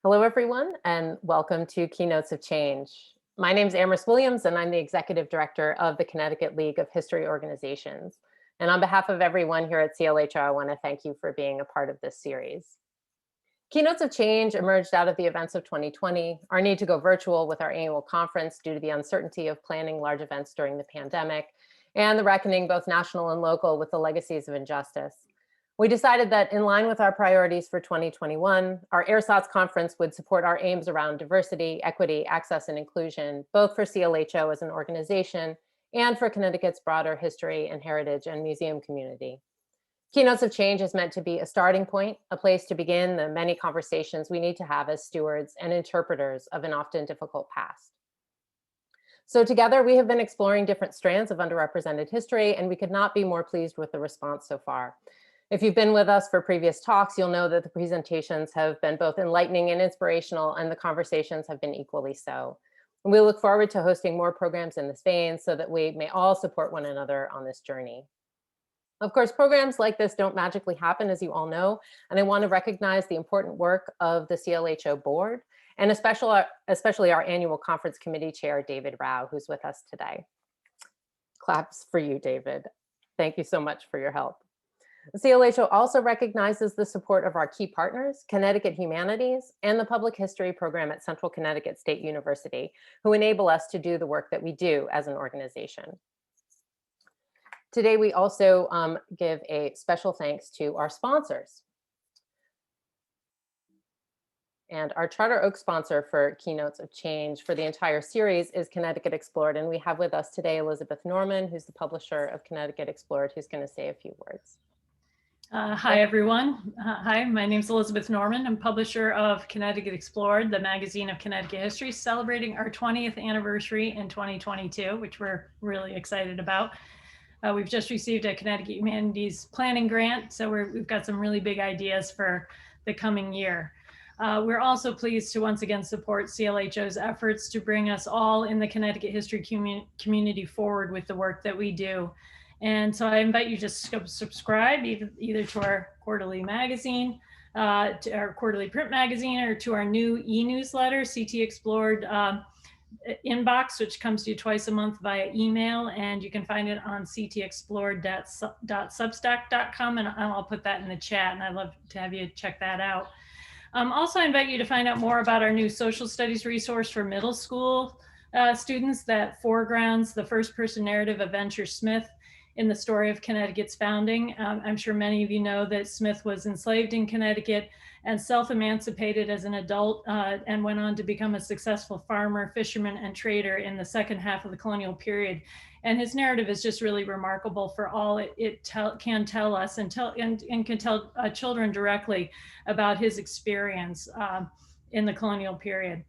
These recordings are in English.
Hello, everyone, and welcome to Keynotes of Change. My name is Amherst Williams, and I'm the Executive Director of the Connecticut League of History Organizations. And on behalf of everyone here at CLHO, I want to thank you for being a part of this series. Keynotes of Change emerged out of the events of 2020, our need to go virtual with our annual conference due to the uncertainty of planning large events during the pandemic, and the reckoning, both national and local, with the legacies of injustice. We decided that in line with our priorities for 2021, our AirSots conference would support our aims around diversity, equity, access, and inclusion, both for CLHO as an organization and for Connecticut's broader history and heritage and museum community. Keynotes of Change is meant to be a starting point, a place to begin the many conversations we need to have as stewards and interpreters of an often difficult past. So together, we have been exploring different strands of underrepresented history, and we could not be more pleased with the response so far. If you've been with us for previous talks, you'll know that the presentations have been both enlightening and inspirational, and the conversations have been equally so. And we look forward to hosting more programs in this vein so that we may all support one another on this journey. Of course, programs like this don't magically happen, as you all know, and I want to recognize the important work of the CLHO board, and especially our annual conference committee chair, David Rao, who's with us today. Claps for you, David. Thank you so much for your help. The CLHO also recognizes the support of our key partners, Connecticut Humanities, and the Public History program at Central Connecticut State University, who enable us to do the work that we do as an organization. Today, we also give a special thanks to our sponsors. And our Charter Oak sponsor for Keynotes of Change for the entire series is Connecticut Explored. And we have with us today Elizabeth Norman, who's the publisher of Connecticut Explored, who's going to say a few words. Hi, everyone. Hi, my name is Elizabeth Norman. I'm publisher of Connecticut Explored, the magazine of Connecticut history, celebrating our 20th anniversary in 2022, which we're really excited about. We've just received a Connecticut Humanities Planning Grant, so we've got some really big ideas for the coming year. We're also pleased to once again support CLHO's efforts to bring us all in the Connecticut history community forward with the work that we do. And so I invite you to subscribe either to our quarterly magazine, to our quarterly print magazine, or to our new e-newsletter, CT Explored inbox, which comes to you twice a month via email. And you can find it on ctexplored.substack.com. And I'll put that in the chat, and I'd love to have you check that out. Also, I invite you to find out more about our new social studies resource for middle school students that foregrounds the first person narrative of Venture Smith in the story of Connecticut's founding. I'm sure many of you know that Smith was enslaved in Connecticut and self-emancipated as an adult and went on to become a successful farmer, fisherman, and trader in the second half of the colonial period. And his narrative is just really remarkable for all it can tell us and can tell children directly about his experience in the colonial period.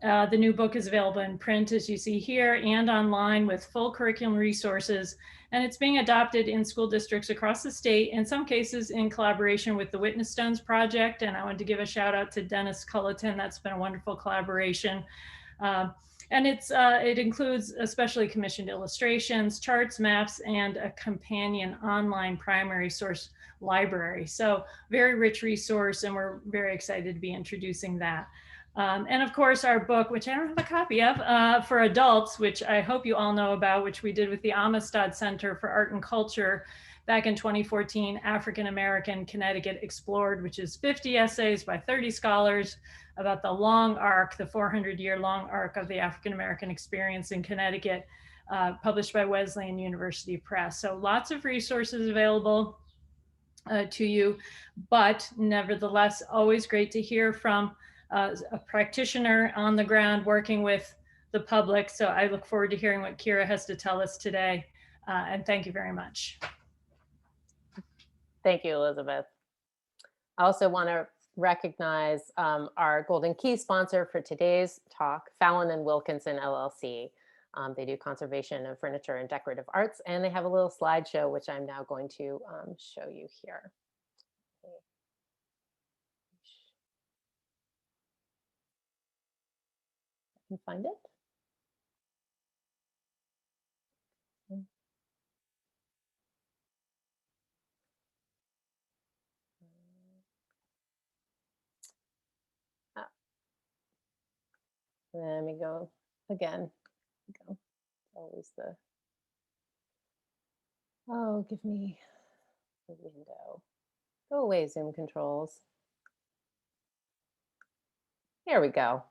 The new book is available in print, as you see here, and online with full curriculum resources. And it's being adopted in school districts across the state, in some cases in collaboration with the Witness Stones Project. And I wanted to give a shout out to Dennis Culleton. That's been a wonderful collaboration. And it includes especially commissioned illustrations, charts, maps, and a companion online primary source library. So very rich resource, and we're very excited to be introducing that. And of course, our book, which I don't have a copy of, for adults, which I hope you all know about, which we did with the Amistad Center for Art and Culture back in 2014, African American Connecticut Explored, which is 50 essays by 30 scholars about the long arc, the 400-year long arc of the African American experience in Connecticut, published by Wesleyan University Press. So lots of resources available to you, but nevertheless, always great to hear from a practitioner on the ground working with the public. So I look forward to hearing what Kyera has to tell us today. And thank you very much. Thank you, Elizabeth. I also want to recognize our Golden Key sponsor for today's talk, Fallon and Wilkinson LLC. They do conservation of furniture and decorative arts, and they have a little slideshow, which I'm now going to show you here. Can find it. Let me go again. Go. Always the, oh, give me the window. Go away, Zoom controls. Here we go.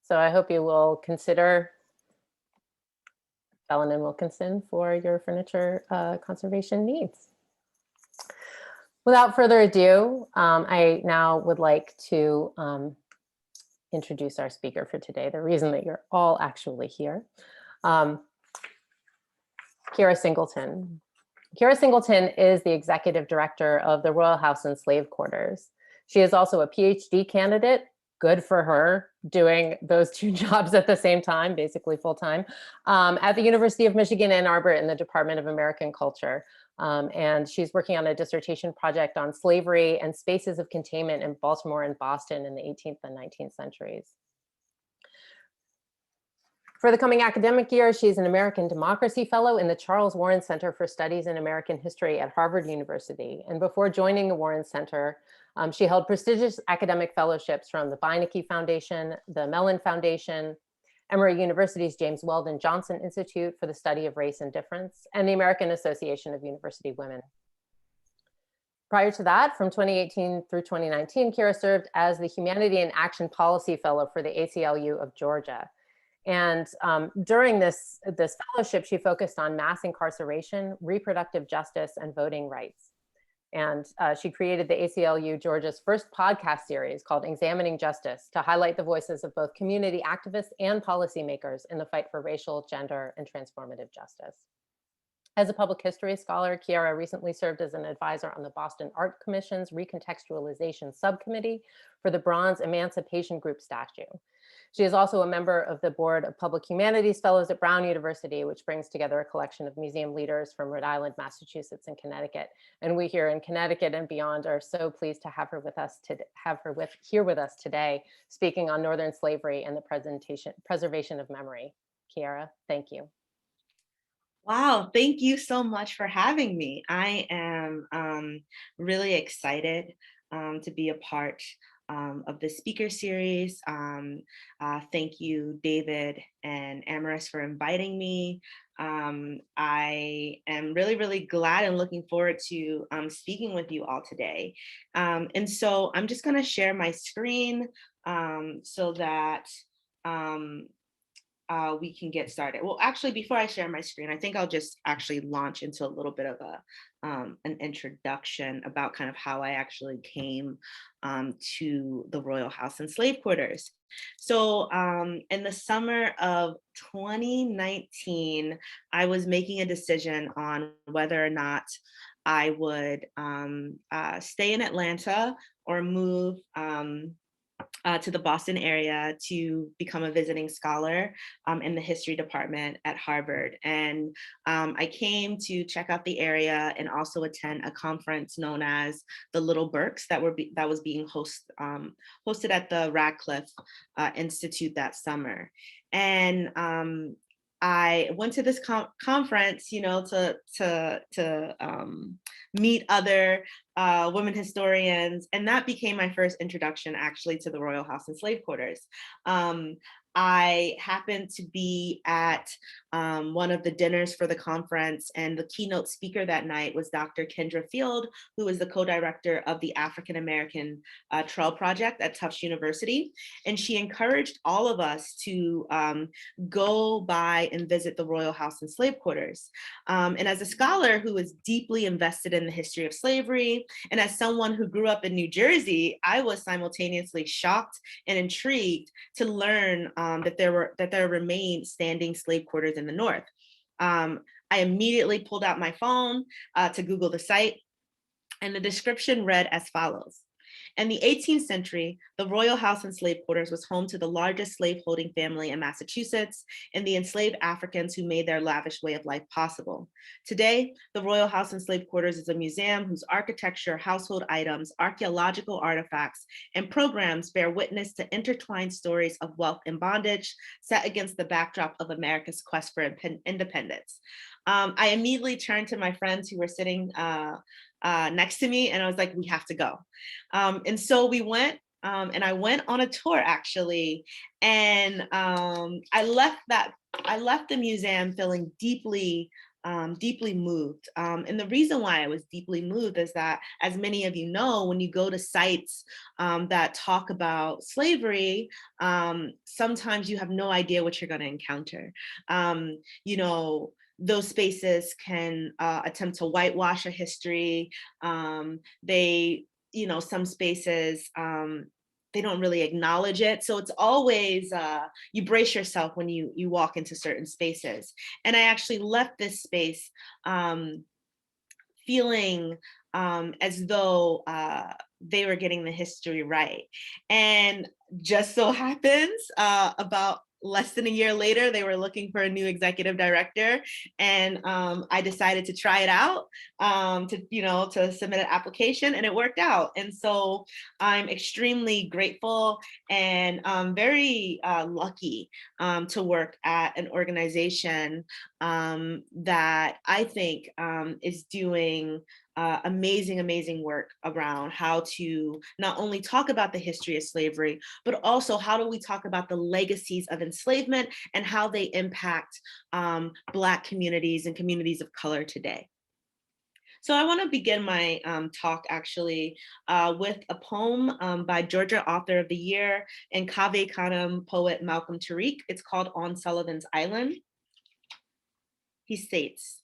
So I hope you will consider Fallon and Wilkinson for your furniture conservation needs. Without further ado, I now would like to introduce our speaker for today, the reason that you're all actually here. Kyera Singleton. Kyera Singleton is the executive director of the Royal House and Slave Quarters. She is also a PhD candidate, good for her, doing those two jobs at the same time, basically full time, at the University of Michigan, Ann Arbor in the Department of American Culture. And she's working on a dissertation project on slavery and spaces of containment in Baltimore and Boston in the 18th and 19th centuries. For the coming academic year, she's an American Democracy Fellow in the Charles Warren Center for Studies in American History at Harvard University. And before joining the Warren Center, she held prestigious academic fellowships from the Beinecke Foundation, the Mellon Foundation, Emory University's James Weldon Johnson Institute for the Study of Race and Difference, and the American Association of University Women. Prior to that, from 2018 through 2019, Kyera served as the Humanity and Action Policy Fellow for the ACLU of Georgia. And during this fellowship, she focused on mass incarceration, reproductive justice, and voting rights. And she created the ACLU Georgia's first podcast series called Examining Justice to highlight the voices of both community activists and policymakers in the fight for racial, gender, and transformative justice. As a public history scholar, Kyera recently served as an advisor on the Boston Art Commission's Recontextualization Subcommittee for the Bronze Emancipation Group statue. She is also a member of the Board of Public Humanities Fellows at Brown University, which brings together a collection of museum leaders from Rhode Island, Massachusetts, and Connecticut. And we here in Connecticut and beyond are so pleased to have her with us here with us today, speaking on Northern slavery and the preservation of memory. Kyera, thank you. Wow, thank you so much for having me. I am really excited to be a part of the speaker series. Thank you, David and Amaris, for inviting me. I am really, really glad and looking forward to speaking with you all today. And so I'm just going to share my screen so that we can get started. Well, actually, before I share my screen, I think I'll just actually launch into a little bit of an introduction about kind of how I actually came to the Royal House and Slave Quarters. So in the summer of 2019, I was making a decision on whether or not I would stay in Atlanta or move to the Boston area to become a visiting scholar in the history department at Harvard. And I came to check out the area and also attend a conference known as the Little Berks that was being hosted at the Radcliffe Institute that summer. And I went to this conference, you know, to meet other women historians, and that became my first introduction actually to the Royal House and Slave Quarters. I happened to be at one of the dinners for the conference, and the keynote speaker that night was Dr. Kendra Field, who is the co-director of the African American Trail Project at Tufts University. And she encouraged all of us to go by and visit the Royal House and Slave Quarters. And as a scholar who is deeply invested in the history of slavery, and as someone who grew up in New Jersey, I was simultaneously shocked and intrigued to learn that there remained standing slave quarters in the North. I immediately pulled out my phone to Google the site, and the description read as follows. In the 18th century, the Royal House and Slave Quarters was home to the largest slaveholding family in Massachusetts and the enslaved Africans who made their lavish way of life possible. Today, the Royal House and Slave Quarters is a museum whose architecture, household items, archaeological artifacts, and programs bear witness to intertwined stories of wealth and bondage set against the backdrop of America's quest for independence. I immediately turned to my friends who were sitting next to me, and I was like, we have to go. And so we went, and I went on a tour actually, and I left the museum feeling deeply moved. And the reason why I was deeply moved is that, as many of you know, when you go to sites that talk about slavery, sometimes you have no idea what you're going to encounter. You know, those spaces can attempt to whitewash a history. They, you know, some spaces, they don't really acknowledge it. So it's always, you brace yourself when you walk into certain spaces. And I actually left this space feeling as though they were getting the history right. And just so happens, about less than a year later, they were looking for a new executive director, and I decided to try it out, to submit an application, and it worked out. And so I'm extremely grateful and very lucky to work at an organization that I think is doing amazing work around how to not only talk about the history of slavery, but also how do we talk about the legacies of enslavement and how they impact Black communities and communities of color today. So I want to begin my talk actually with a poem by Georgia Author of the Year and Cave Canem poet Malcolm Tariq. It's called On Sullivan's Island. He states,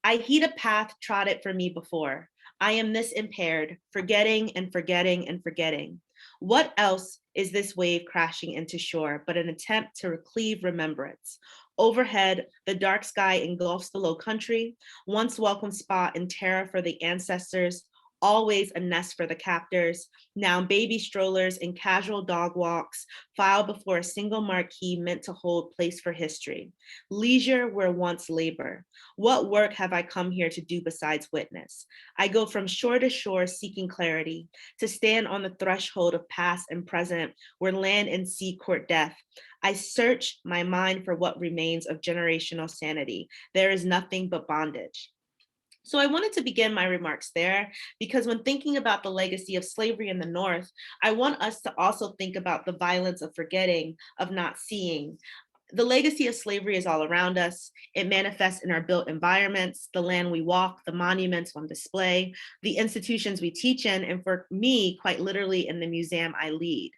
I heed a path trodden for me before. I am this impaired, forgetting and forgetting and forgetting. What else is this wave crashing into shore but an attempt to cleave remembrance? Overhead, the dark sky engulfs the low country, once welcome spot and terror for the ancestors, always a nest for the captors. Now baby strollers and casual dog walks file before a single marquee meant to hold place for history. Leisure where once labor. What work have I come here to do besides witness? I go from shore to shore seeking clarity, to stand on the threshold of past and present where land and sea court death. I search my mind for what remains of generational sanity. There is nothing but bondage. So I wanted to begin my remarks there because when thinking about the legacy of slavery in the North, I want us to also think about the violence of forgetting, of not seeing. The legacy of slavery is all around us. It manifests in our built environments, the land we walk, the monuments on display, the institutions we teach in, and for me, quite literally in the museum I lead.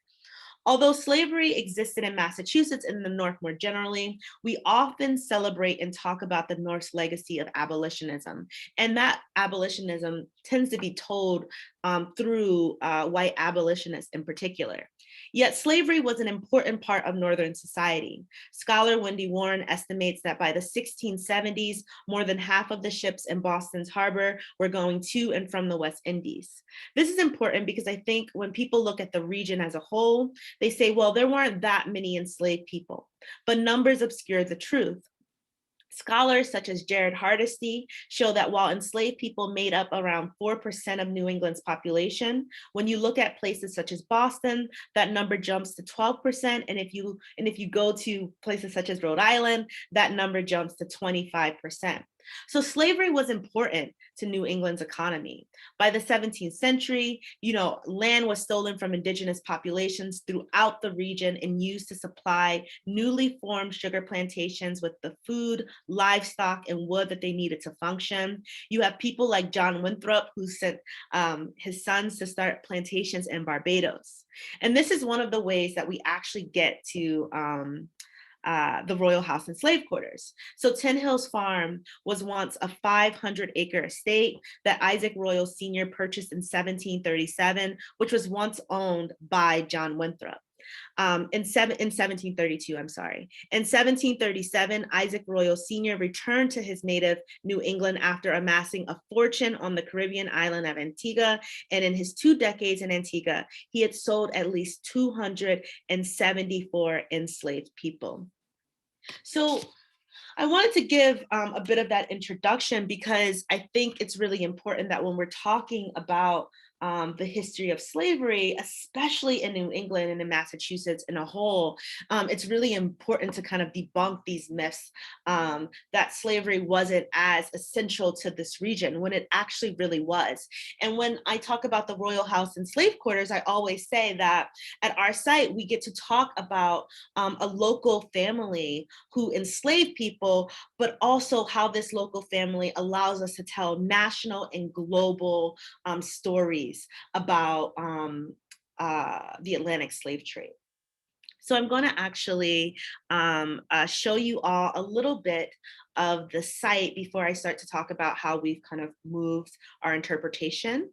Although slavery existed in Massachusetts and the North more generally, we often celebrate and talk about the North's legacy of abolitionism. And that abolitionism tends to be told through white abolitionists in particular. Yet slavery was an important part of Northern society. Scholar Wendy Warren estimates that by the 1670s, more than half of the ships in Boston's harbor were going to and from the West Indies. This is important because I think when people look at the region as a whole, they say, well, there weren't that many enslaved people, but numbers obscure the truth. Scholars such as Jared Hardesty show that while enslaved people made up around 4% of New England's population, when you look at places such as Boston, that number jumps to 12%. And if you go to places such as Rhode Island, that number jumps to 25%. So slavery was important to New England's economy. By the 17th century, land was stolen from indigenous populations throughout the region and used to supply newly formed sugar plantations with the food, livestock, and wood that they needed to function. You have people like John Winthrop, who sent his sons to start plantations in Barbados. And this is one of the ways that we actually get to the Royal House and Slave Quarters. So Tin Hills Farm was once a 500-acre estate that Isaac Royall Sr. purchased in 1737, which was once owned by John Winthrop. In 1732, I'm sorry. In 1737, Isaac Royall Sr. returned to his native New England after amassing a fortune on the Caribbean island of Antigua. And in his 2 decades in Antigua, he had sold at least 274 enslaved people. So I wanted to give a bit of that introduction because I think it's really important that when we're talking about the history of slavery, especially in New England and in Massachusetts in a whole, it's really important to kind of debunk these myths that slavery wasn't as essential to this region when it actually really was. And when I talk about the Royal House and Slave Quarters, I always say that at our site, we get to talk about a local family who enslaved people, but also how this local family allows us to tell national and global stories about the Atlantic slave trade. So I'm going to actually show you all a little bit of the site before I start to talk about how we've kind of moved our interpretation,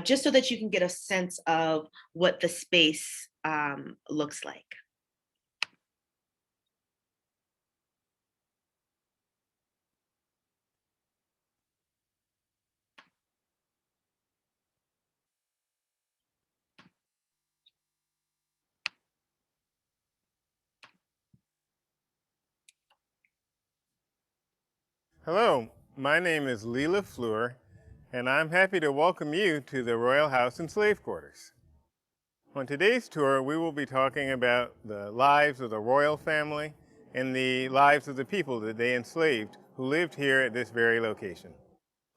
just so that you can get a sense of what the space looks like. Hello, my name is Leela Fleur, and I'm happy to welcome you to the Royal House and Slave Quarters. On today's tour, we will be talking about the lives of the royal family and the lives of the people that they enslaved who lived here at this very location.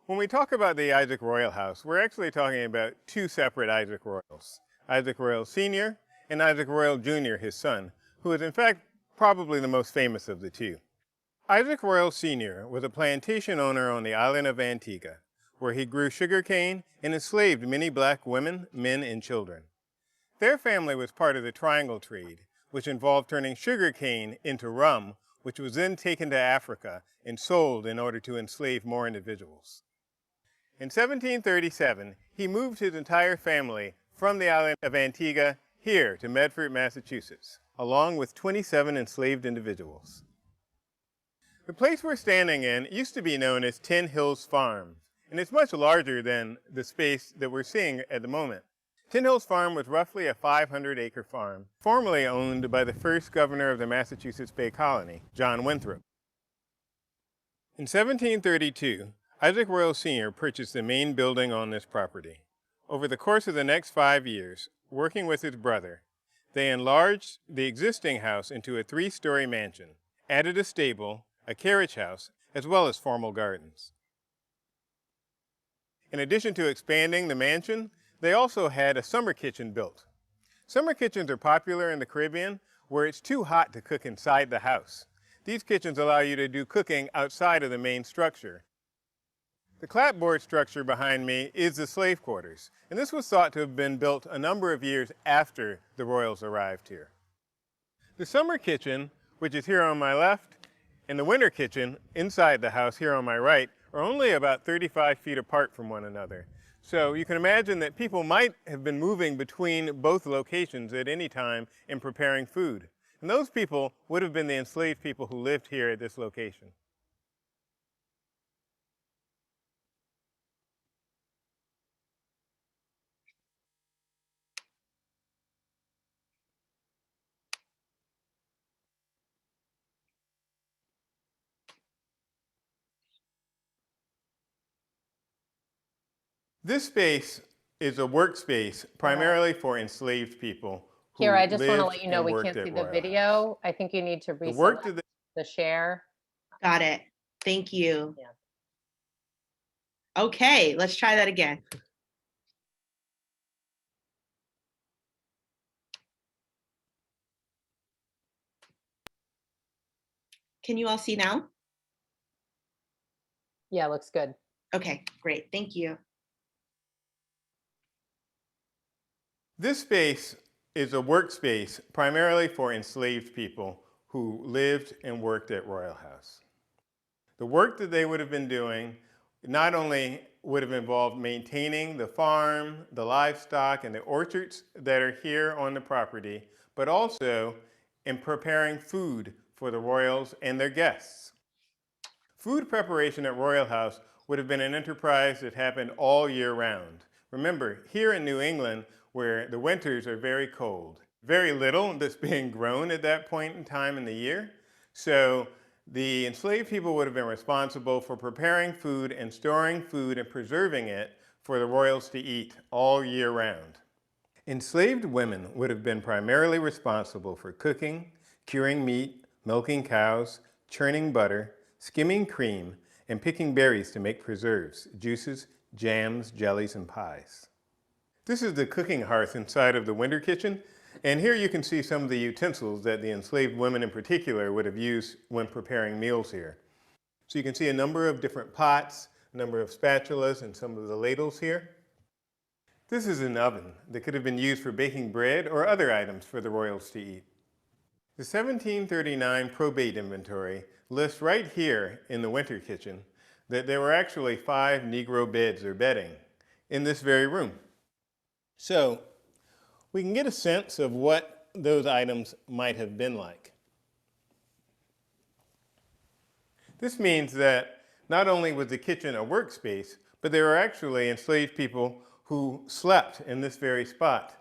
When we talk about the Isaac Royall House, we're actually talking about 2 separate Isaac Royalls, Isaac Royall Sr. and Isaac Royall Jr., his son, who is in fact probably the most famous of the 2. Isaac Royall Sr. was a plantation owner on the island of Antigua, where he grew sugarcane and enslaved many black women, men, and children. Their family was part of the triangle trade, which involved turning sugarcane into rum, which was then taken to Africa and sold in order to enslave more individuals. In 1737, he moved his entire family from the island of Antigua here to Medford, Massachusetts, along with 27 enslaved individuals. The place we're standing in used to be known as Tin Hills Farm, and it's much larger than the space that we're seeing at the moment. Tin Hills Farm was roughly a 500-acre farm, formerly owned by the first governor of the Massachusetts Bay Colony, John Winthrop. In 1732, Isaac Royall Sr. purchased the main building on this property. Over the course of the next 5 years, working with his brother, they enlarged the existing house into a 3-story mansion, added a stable, a carriage house, as well as formal gardens. In addition to expanding the mansion, they also had a summer kitchen built. Summer kitchens are popular in the Caribbean where it's too hot to cook inside the house. These kitchens allow you to do cooking outside of the main structure. The clapboard structure behind me is the slave quarters, and this was thought to have been built a number of years after the Royals arrived here. The summer kitchen, which is here on my left, and the winter kitchen inside the house here on my right are only about 35 feet apart from one another. So you can imagine that people might have been moving between both locations at any time in preparing food. And those people would have been the enslaved people who lived here at this location. This space is a workspace primarily for enslaved people who Kyera, I just want to lived let you know and we worked can't at see the Royall video. House. I think you need to The work reselect that the share. Got it. Thank you. Yeah. Okay, let's try that again. Can you all see now? Yeah, looks good. Okay, great, thank you. This space is a workspace primarily for enslaved people who lived and worked at Royall House. The work that they would have been doing not only would have involved maintaining the farm, the livestock, and the orchards that are here on the property, but also in preparing food for the royals and their guests. Food preparation at Royall House would have been an enterprise that happened all year round. Remember, here in New England, where the winters are very cold, very little that's being grown at that point in time in the year. So the enslaved people would have been responsible for preparing food and storing food and preserving it for the royals to eat all year round. Enslaved women would have been primarily responsible for cooking, curing meat, milking cows, churning butter, skimming cream, and picking berries to make preserves, juices, jams, jellies, and pies. This is the cooking hearth inside of the winter kitchen, and here you can see some of the utensils that the enslaved women in particular would have used when preparing meals here. So you can see a number of different pots, a number of spatulas, and some of the ladles here. This is an oven that could have been used for baking bread or other items for the royals to eat. The 1739 probate inventory lists right here in the winter kitchen that there were actually 5 Negro beds or bedding in this very room. So we can get a sense of what those items might have been like. This means that not only was the kitchen a workspace, but there were actually enslaved people who slept in this very spot,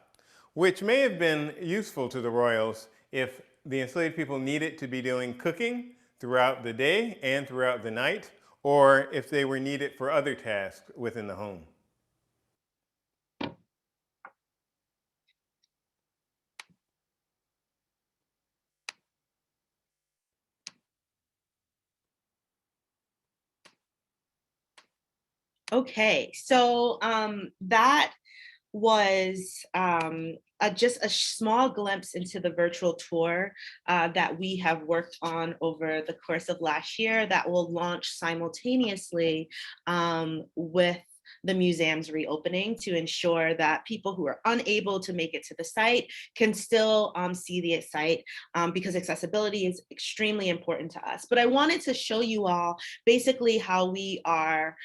which may have been useful to the royals if the enslaved people needed to be doing cooking throughout the day and throughout the night, or if they were needed for other tasks within the home. Okay, so that was just a small glimpse into the virtual tour that we have worked on over the course of last year that will launch simultaneously with the museum's reopening to ensure that people who are unable to make it to the site can still see the site because accessibility is extremely important to us. But I wanted to show you all basically how we are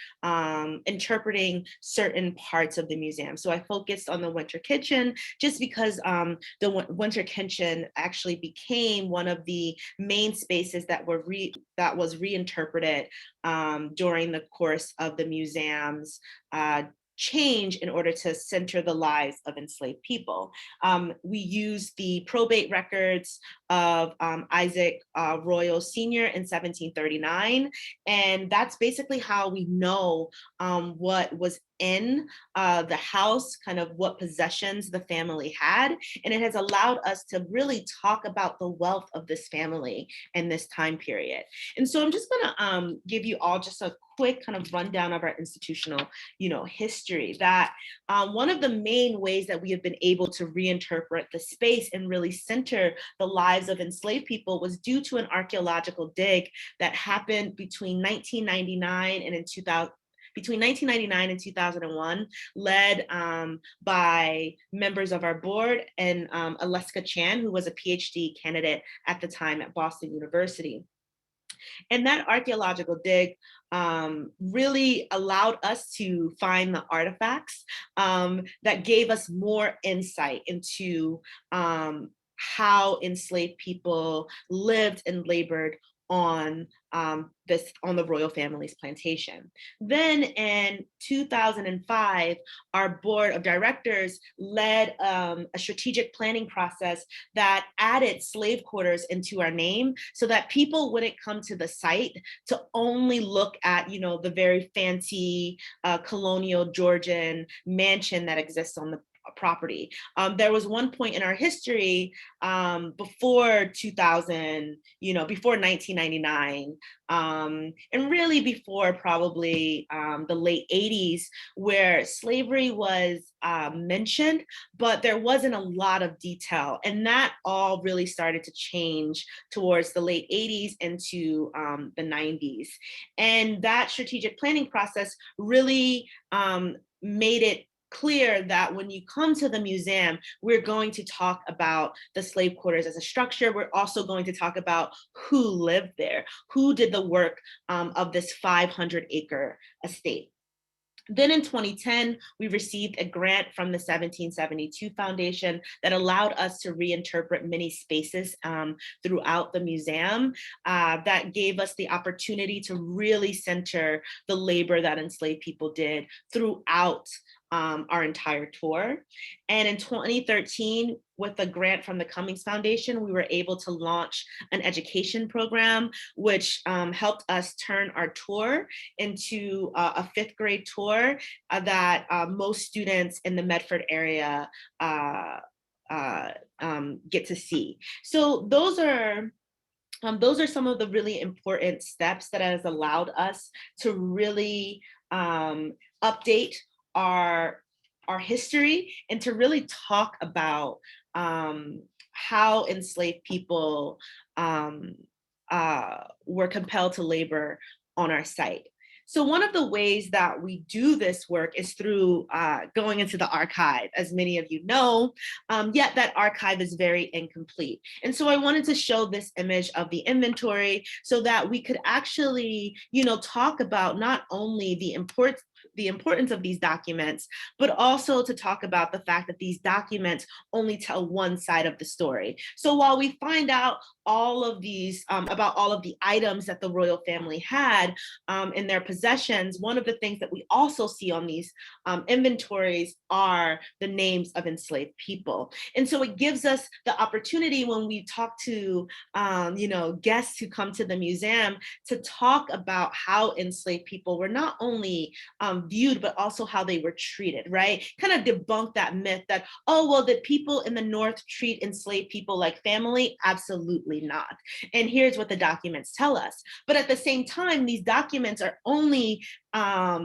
interpreting certain parts of the museum. So I focused on the winter kitchen just because the winter kitchen actually became one of the main spaces that was reinterpreted during the course of the museum's change in order to center the lives of enslaved people. We use the probate records of Isaac Royall Sr. in 1739, and that's basically how we know what was in the house, kind of what possessions the family had, and it has allowed us to really talk about the wealth of this family in this time period. And so I'm just gonna give you all just a quick kind of rundown of our institutional, history. That one of the main ways that we have been able to reinterpret the space and really center the lives of enslaved people was due to an archaeological dig that happened between 1999 and 2001, led by members of our board and Alaska Chan, who was a PhD candidate at the time at Boston University. And that archaeological dig really allowed us to find the artifacts that gave us more insight into how enslaved people lived and labored on the royal family's plantation. Then in 2005, our board of directors led a strategic planning process that added slave quarters into our name so that people wouldn't come to the site to only look at, the very fancy colonial Georgian mansion that exists property. There was one point in our history before 2000, before 1999, and really before probably the late 80s, where slavery was mentioned, but there wasn't a lot of detail. And that all really started to change towards the late 80s into the 90s. And that strategic planning process really made it clear that when you come to the museum, we're going to talk about the slave quarters as a structure. We're also going to talk about who lived there, who did the work of this 500-acre estate. Then in 2010, we received a grant from the 1772 Foundation that allowed us to reinterpret many spaces throughout the museum that gave us the opportunity to really center the labor that enslaved people did throughout our entire tour. And in 2013, with a grant from the Cummings Foundation, we were able to launch an education program, which helped us turn our tour into a 5th grade tour that most students in the Medford area get to see. So those are some of the really important steps that has allowed us to really update our history and to really talk about how enslaved people were compelled to labor on our site. So one of the ways that we do this work is through going into the archive, as many of you know, yet that archive is very incomplete. And so I wanted to show this image of the inventory so that we could actually, talk about not only the importance of these documents, but also to talk about the fact that these documents only tell one side of the story. So while we find out all of these, about all of the items that the royal family had in their possessions, one of the things that we also see on these inventories are the names of enslaved people. And so it gives us the opportunity when we talk to, guests who come to the museum to talk about how enslaved people were not only viewed, but also how they were treated, right? Kind of debunk that myth that, oh, well, did people in the North treat enslaved people like family? Absolutely not. And here's what the documents tell us. But at the same time, these documents are only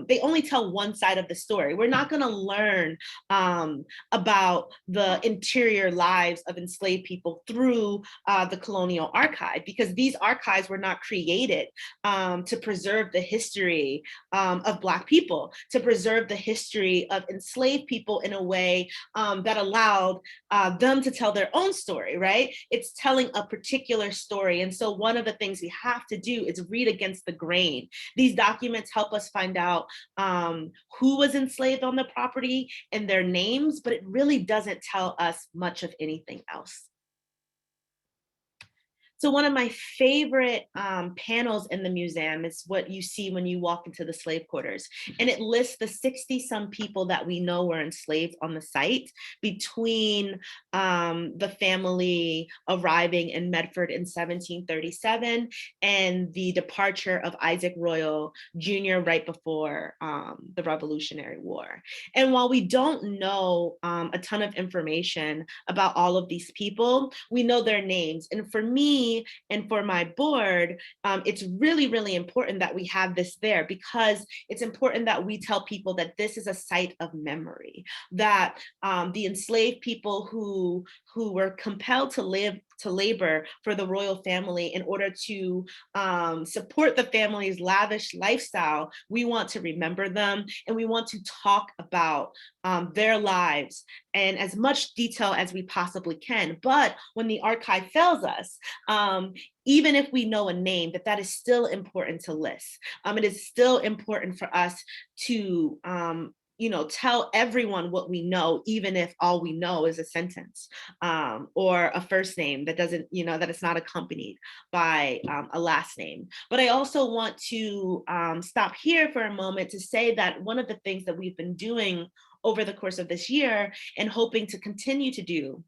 they only tell one side of the story. We're not going to learn about the interior lives of enslaved people through the colonial archive, because these archives were not created to preserve the history of Black people, to preserve the history of enslaved people in a way that allowed them to tell their own story, right? It's telling a particular story. And so one of the things we have to do is read against the grain. These documents help us find out who was enslaved on the property and their names, but it really doesn't tell us much of anything else. So one of my favorite panels in the museum is what you see when you walk into the slave quarters. And it lists the 60-some people that we know were enslaved on the site between the family arriving in Medford in 1737 and the departure of Isaac Royall Jr. right before the Revolutionary War. And while we don't know a ton of information about all of these people, we know their names. And for me, and for my board, it's really, really important that we have this there, because it's important that we tell people that this is a site of memory, that the enslaved people who were compelled to labor for the royal family in order to support the family's lavish lifestyle, we want to remember them, and we want to talk about their lives in as much detail as we possibly can. But when the archive fails us, even if we know a name, that is still important to list. It is still important for us to tell everyone what we know, even if all we know is a sentence or a first name that doesn't, that it's not accompanied by a last name. But I also want to stop here for a moment to say that one of the things that we've been doing over the course of this year and hoping to continue to do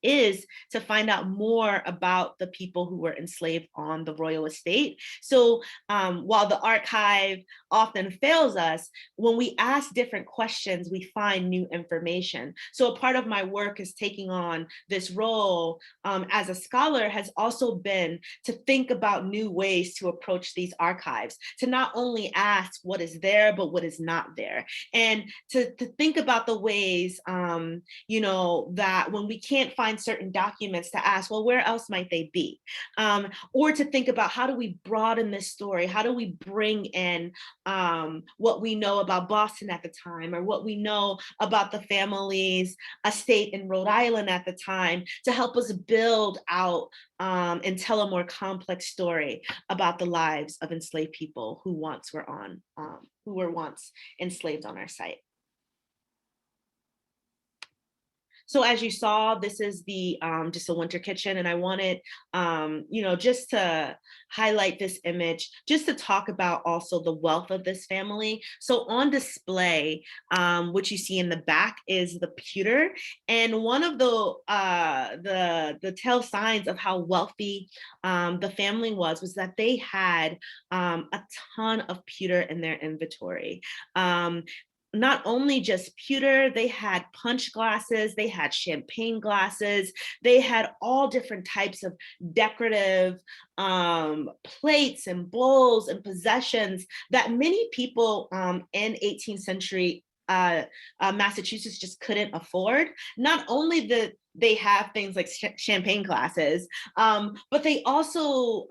is to find out more about the people who were enslaved on the royal estate. So while the archive often fails us, when we ask different questions, we find new information. So a part of my work is taking on this role as a scholar has also been to think about new ways to approach these archives, to not only ask what is there, but what is not there. And to think about the ways, you know, that when we can't find certain documents, to ask, well, where else might they be? Or to think about, how do we broaden this story? How do we bring in what we know about Boston at the time, or what we know about the family's estate in Rhode Island at the time, to help us build out and tell a more complex story about the lives of enslaved people who were once enslaved on our site. So as you saw, this is the just a winter kitchen, and I wanted, you know, just to highlight this image, just to talk about also the wealth of this family. So on display, what you see in the back is the pewter, and one of the tell signs of how wealthy the family was that they had a ton of pewter in their inventory. Not only just pewter, they had punch glasses, they had champagne glasses, they had all different types of decorative plates and bowls and possessions that many people in 18th century Massachusetts just couldn't afford. Not only did they have things like champagne glasses, but they also,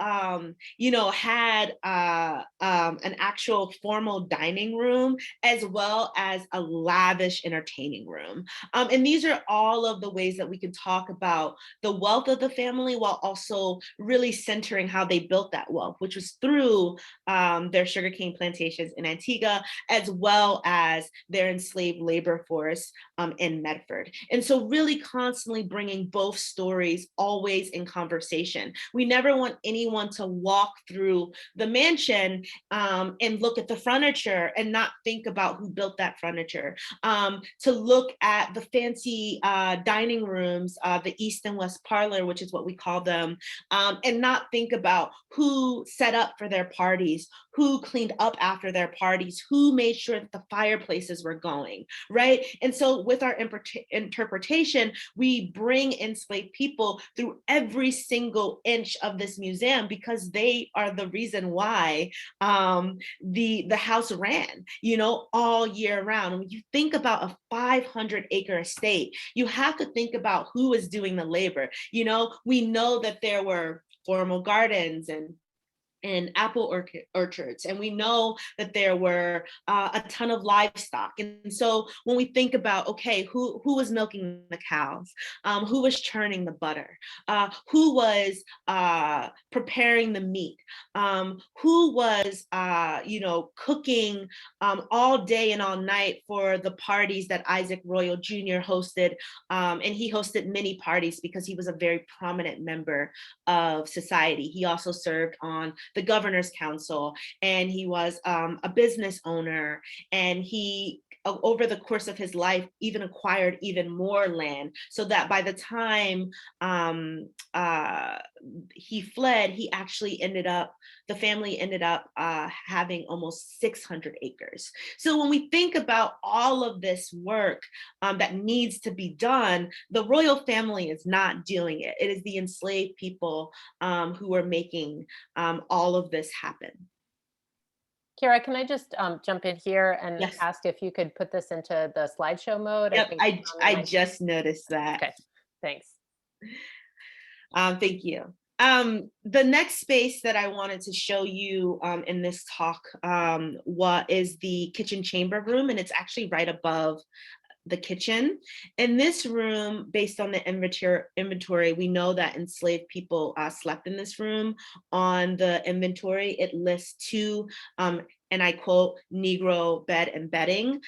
you know, had an actual formal dining room, as well as a lavish entertaining room. And these are all of the ways that we can talk about the wealth of the family, while also really centering how they built that wealth, which was through their sugarcane plantations in Antigua, as well as their enslaved labor force in Medford. And so really constantly bringing both stories always in conversation. We never want anyone to walk through the mansion and look at the furniture and not think about who built that furniture, to look at the fancy dining rooms, the East and West parlor, which is what we call them, and not think about who set up for their parties, who cleaned up after their parties, who made sure that the fireplaces were going, right? And so with our interpretation, we bring enslaved people through every single inch of this museum, because they are the reason why the house ran, you know, all year round. When you think about a 500-acre estate, you have to think about who is doing the labor. You know, we know that there were formal gardens and apple orchards, and we know that there were a ton of livestock. And so when we think about, okay, who was milking the cows, who was churning the butter, who was preparing the meat, who was you know, cooking all day and all night for the parties that Isaac Royall Jr. hosted, and he hosted many parties because he was a very prominent member of society. He also served on the governor's council, and he was a business owner, and he, over the course of his life, even acquired even more land, so that by the time he fled, he actually the family ended up having almost 600 acres. So when we think about all of this work that needs to be done, the royal family is not doing it. It is the enslaved people who are making all of this happen. Kyera, can I just jump in here and Yes. ask if you could put this into the slideshow mode? Yep, I just noticed that. Okay, thanks. Thank you. The next space that I wanted to show you in this talk is the kitchen chamber room, and it's actually right above the kitchen. In this room, based on the inventory, we know that enslaved people slept in this room. On the inventory, it lists two, and I quote, Negro bed and bedding.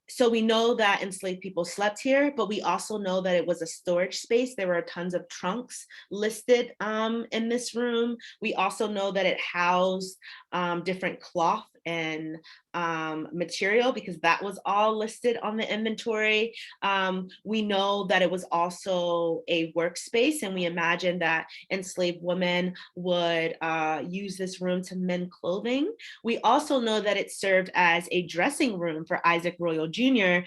So we know that enslaved people slept here, but we also know that it was a storage space. There were tons of trunks listed in this room. We also know that it housed different cloth in material, because that was all listed on the inventory. We know that it was also a workspace, and we imagine that enslaved women would use this room to mend clothing. We also know that it served as a dressing room for Isaac Royall Jr.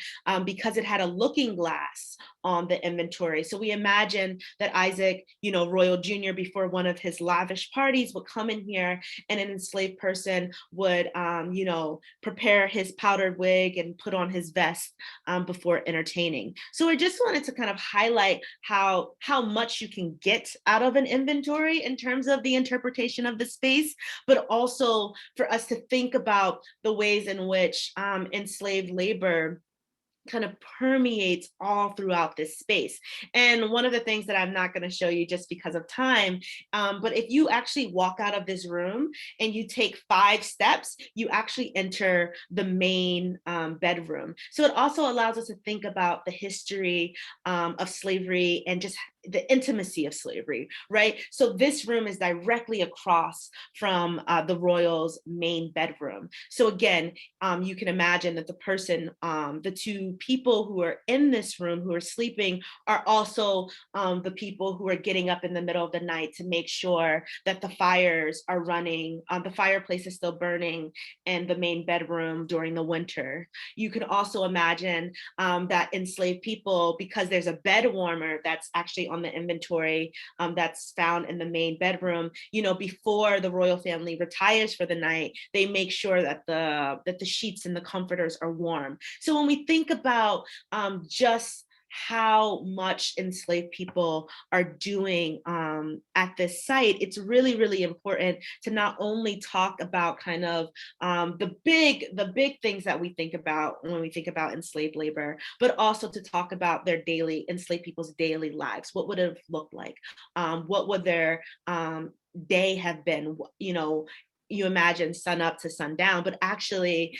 Because it had a looking glass on the inventory. So we imagine that Isaac, Royall Jr., before one of his lavish parties, would come in here, and an enslaved person would, prepare his powdered wig and put on his vest before entertaining. So I just wanted to kind of highlight how much you can get out of an inventory in terms of the interpretation of the space, but also for us to think about the ways in which enslaved labor kind of permeates all throughout this space. And one of the things that I'm not going to show you just because of time, but if you actually walk out of this room and you take 5 steps, you actually enter the main bedroom. So it also allows us to think about the history of slavery and just the intimacy of slavery, right? So this room is directly across from the Royall's main bedroom. So again, you can imagine that the 2 people who are in this room who are sleeping are also the people who are getting up in the middle of the night to make sure that the fires are running, the fireplace is still burning in the main bedroom during the winter. You can also imagine that enslaved people, because there's a bed warmer that's actually on the inventory that's found in the main bedroom, before the royal family retires for the night, they make sure that the sheets and the comforters are warm. So when we think about just how much enslaved people are doing at this site, it's really, really important to not only talk about kind of the big things that we think about when we think about enslaved labor, but also to talk about enslaved people's daily lives. What would it have looked like? What would their day have been? You imagine sun up to sundown, but actually,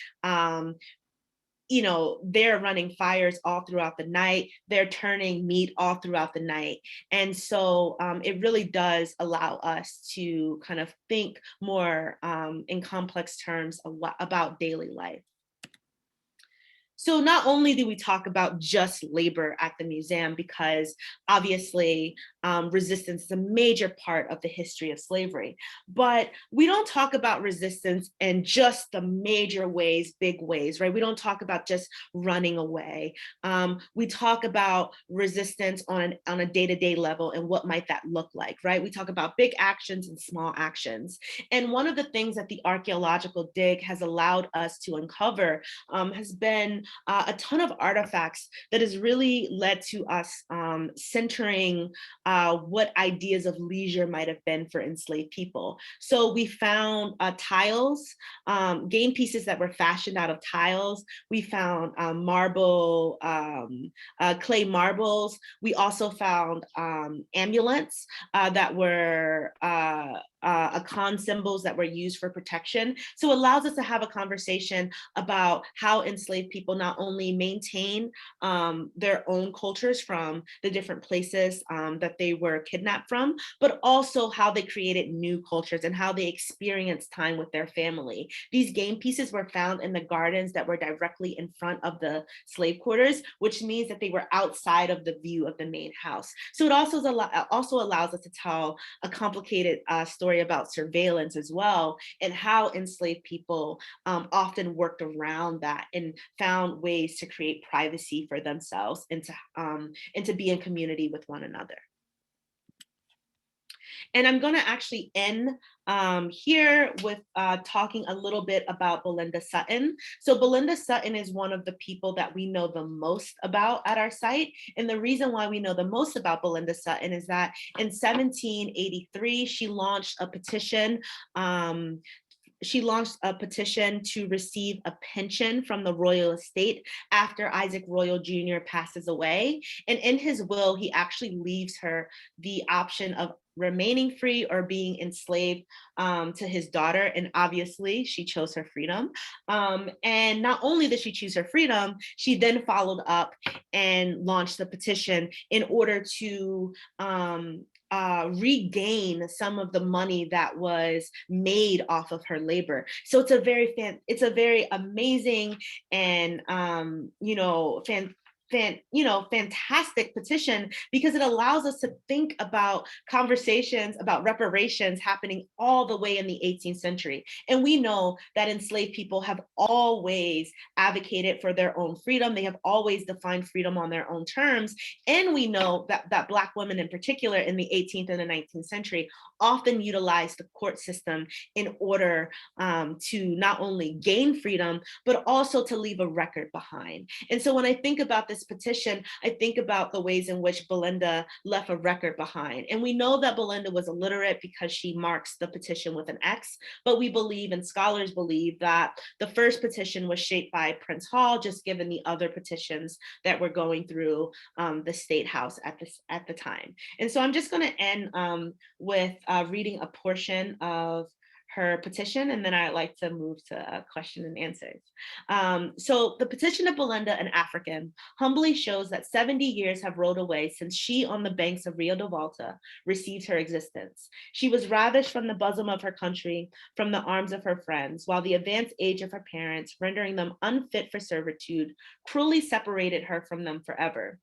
they're running fires all throughout the night. They're turning meat all throughout the night. And so it really does allow us to kind of think more in complex terms about daily life. So not only do we talk about just labor at the museum, because obviously resistance is a major part of the history of slavery, but we don't talk about resistance in just the major ways, big ways, right? We don't talk about just running away. We talk about resistance on a day-to-day level, and what might that look like, right? We talk about big actions and small actions. And one of the things that the archaeological dig has allowed us to uncover has been a ton of artifacts that has really led to us centering what ideas of leisure might have been for enslaved people. So we found tiles, game pieces that were fashioned out of tiles. We found marble, clay marbles. We also found amulets that were Akan symbols that were used for protection. So it allows us to have a conversation about how enslaved people not only maintain their own cultures from the different places that they were kidnapped from, but also how they created new cultures and how they experienced time with their family. These game pieces were found in the gardens that were directly in front of the slave quarters, which means that they were outside of the view of the main house. So it also allows us to tell a complicated story about surveillance as well, and how enslaved people often worked around that and found ways to create privacy for themselves and to be in community with one another. And I'm going to actually end here with talking a little bit about Belinda Sutton. So Belinda Sutton is one of the people that we know the most about at our site. And the reason why we know the most about Belinda Sutton is that in 1783, she launched a petition to receive a pension from the royal estate after Isaac Royall Jr. passes away. And in his will, he actually leaves her the option of remaining free or being enslaved to his daughter. And obviously she chose her freedom. And not only did she choose her freedom, she then followed up and launched the petition in order to regain some of the money that was made off of her labor. So it's a very amazing and fantastic petition, because it allows us to think about conversations about reparations happening all the way in the 18th century. And we know that enslaved people have always advocated for their own freedom. They have always defined freedom on their own terms. And we know that Black women in particular in the 18th and the 19th century often utilized the court system in order to not only gain freedom, but also to leave a record behind. And so when I think about this petition, I think about the ways in which Belinda left a record behind. And we know that Belinda was illiterate because she marks the petition with an X, but we believe, and scholars believe, that the first petition was shaped by Prince Hall, just given the other petitions that were going through the State House at the time. And so I'm just going to end with reading a portion of her petition, and then I'd like to move to question and answers. So the petition of Belinda, an African, humbly shows that 70 years have rolled away since she, on the banks of Rio de Volta, received her existence. She was ravished from the bosom of her country, from the arms of her friends, while the advanced age of her parents, rendering them unfit for servitude, cruelly separated her from them forever.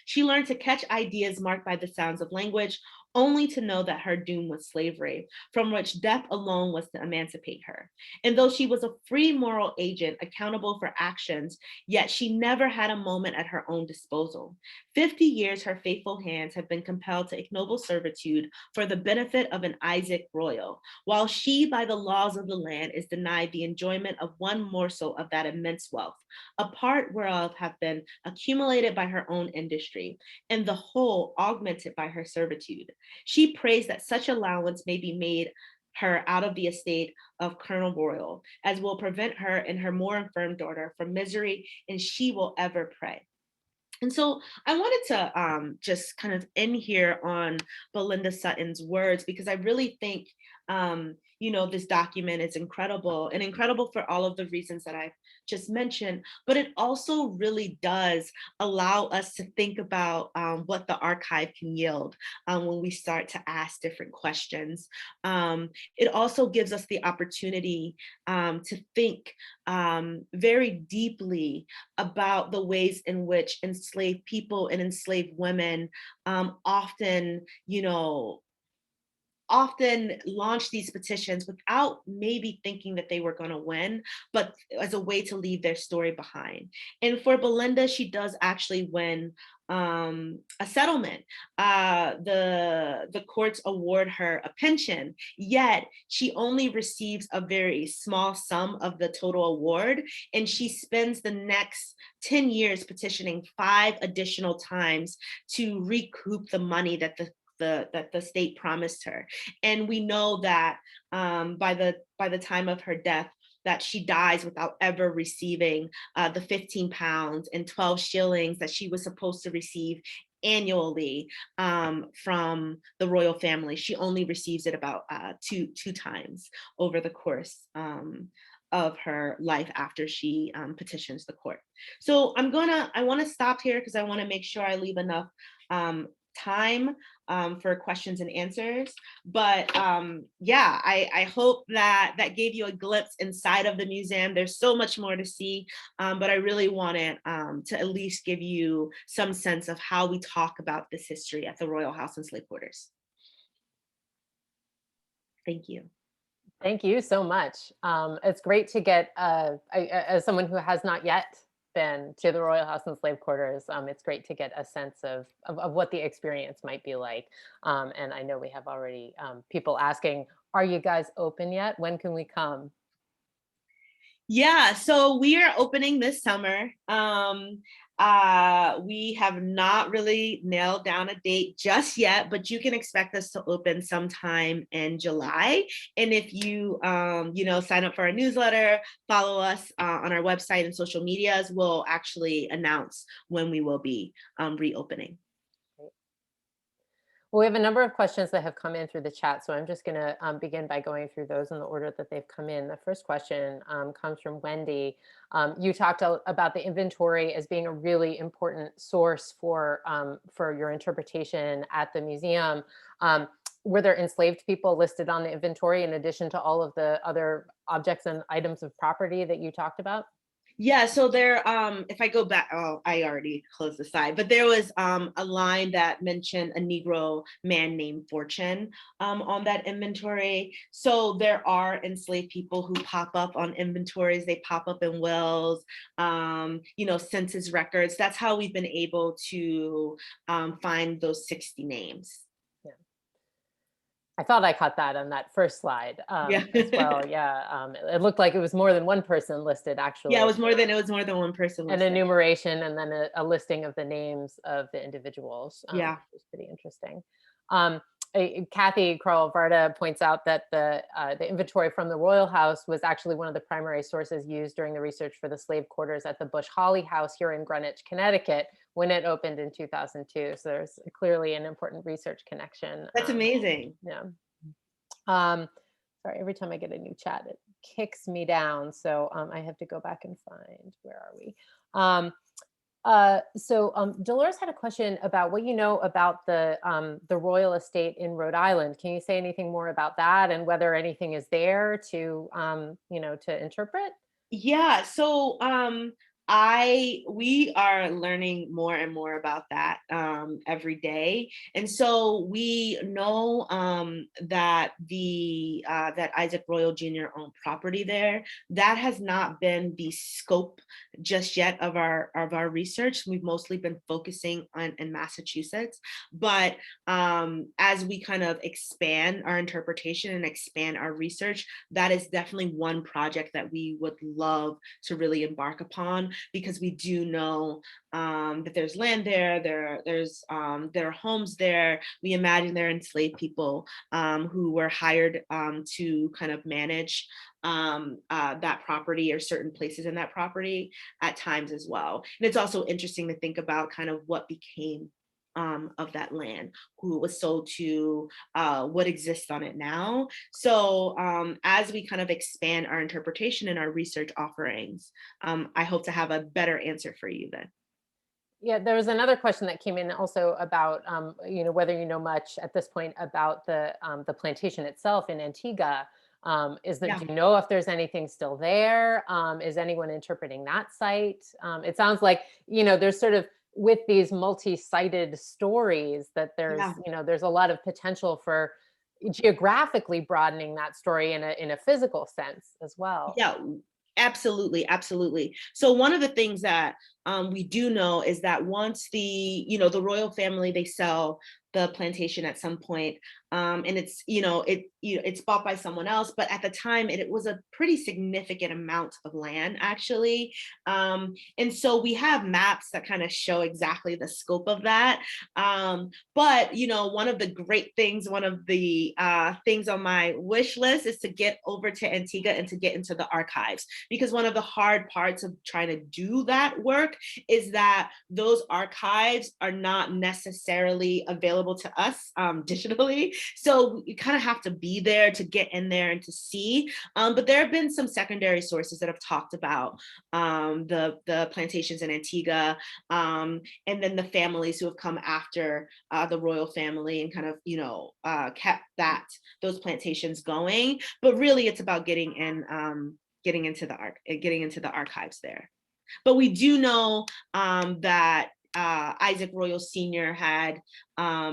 She learned to catch ideas marked by the sounds of language, only to know that her doom was slavery, from which death alone was to emancipate her. And though she was a free moral agent accountable for actions, yet she never had a moment at her own disposal. 50 years her faithful hands have been compelled to ignoble servitude for the benefit of an Isaac Royall, while she, by the laws of the land, is denied the enjoyment of one morsel of that immense wealth, a part whereof have been accumulated by her own industry, and the whole augmented by her servitude. She prays that such allowance may be made her out of the estate of Colonel Royall, as will prevent her and her more infirm daughter from misery, and she will ever pray. And so I wanted to just kind of end here on Belinda Sutton's words, because I really think, this document is incredible, and incredible for all of the reasons that I've just mentioned, but it also really does allow us to think about what the archive can yield when we start to ask different questions. It also gives us the opportunity to think very deeply about the ways in which enslaved people and enslaved women often launch these petitions without maybe thinking that they were going to win, but as a way to leave their story behind. And for Belinda, she does actually win a settlement. The courts award her a pension, yet she only receives a very small sum of the total award, and she spends the next 10 years petitioning 5 additional times to recoup the money that the state promised her. And we know that by the time of her death, that she dies without ever receiving the 15 pounds and 12 shillings that she was supposed to receive annually from the royal family. She only receives it about two times over the course of her life after she petitions the court. So I want to stop here because I want to make sure I leave enough time for questions and answers. But I hope that gave you a glimpse inside of the museum. There's so much more to see, but I really wanted to at least give you some sense of how we talk about this history at the Royal House and Slave Quarters. Thank you. Thank you so much. It's great to get, as someone who has not yet been to the Royal House and Slave Quarters, it's great to get a sense of what the experience might be like. And I know we have already people asking, are you guys open yet? When can we come? Yeah, so we are opening this summer. We have not really nailed down a date just yet, but you can expect us to open sometime in July. And if you, sign up for our newsletter, follow us on our website and social medias, we'll actually announce when we will be reopening. Well, we have a number of questions that have come in through the chat, so I'm just going to begin by going through those in the order that they've come in. The first question comes from Wendy. You talked about the inventory as being a really important source for your interpretation at the museum. Were there enslaved people listed on the inventory in addition to all of the other objects and items of property that you talked about? Yeah, so there, if I go back, oh, I already closed the slide, but there was a line that mentioned a Negro man named Fortune on that inventory. So there are enslaved people who pop up on inventories. They pop up in wills, census records. That's how we've been able to find those 60 names. I thought I caught that on that first slide Yeah. as well. Yeah, it looked like it was more than one person listed, actually. Yeah, it was more than one person An listed. enumeration and then a listing of the names of the individuals. Yeah, which is pretty interesting. Kathy Carl-Varda points out that the inventory from the Royal House was actually one of the primary sources used during the research for the slave quarters at the Bush Holly House here in Greenwich, Connecticut, when it opened in 2002. So there's clearly an important research connection. that's amazing. Yeah. Sorry, every time I get a new chat, it kicks me down. So I have to go back and find, where are we? Dolores had a question about what you know about the Royal Estate in Rhode Island. Can you say anything more about that and whether anything is there to, to interpret? Yeah, so we are learning more and more about that every day, and so we know that that Isaac Royall Jr. owned property there. That has not been the scope just yet of our research. We've mostly been focusing on in Massachusetts, but as we kind of expand our interpretation and expand our research, that is definitely one project that we would love to really embark upon, because we do know that there's land there, there are homes there. We imagine there are enslaved people who were hired to kind of manage that property or certain places in that property at times as well. And it's also interesting to think about kind of what became of that land, who it was sold to, what exists on it now. So as we kind of expand our interpretation and our research offerings, I hope to have a better answer for you then. Yeah, there was another question that came in also about, whether you know much at this point about the plantation itself in Antigua. Do you know if there's anything still there? Is anyone interpreting that site? It sounds like, there's sort of, with these multi-sited stories, that there's, there's a lot of potential for geographically broadening that story in a physical sense as well. Yeah, absolutely, absolutely. So one of the things that we do know is that once the Royall family, they sell the plantation at some point, and it's bought by someone else, but at the time it was a pretty significant amount of land, actually, and so we have maps that kind of show exactly the scope of that. But one of the great things, one of the things on my wish list is to get over to Antigua and to get into the archives, because one of the hard parts of trying to do that work is that those archives are not necessarily available to us digitally. So you kind of have to be there to get in there and to see. But there have been some secondary sources that have talked about the plantations in Antigua, and then the families who have come after the Royall family and kind of, kept those plantations going. But really it's about getting into the archives there. But we do know that Isaac Royall Sr. had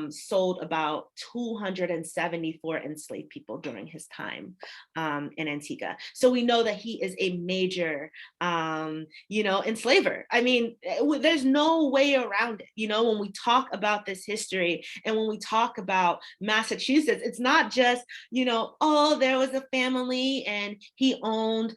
sold about 274 enslaved people during his time in Antigua. So we know that he is a major, enslaver. I mean, there's no way around it. When we talk about this history and when we talk about Massachusetts, it's not just, there was a family and he owned,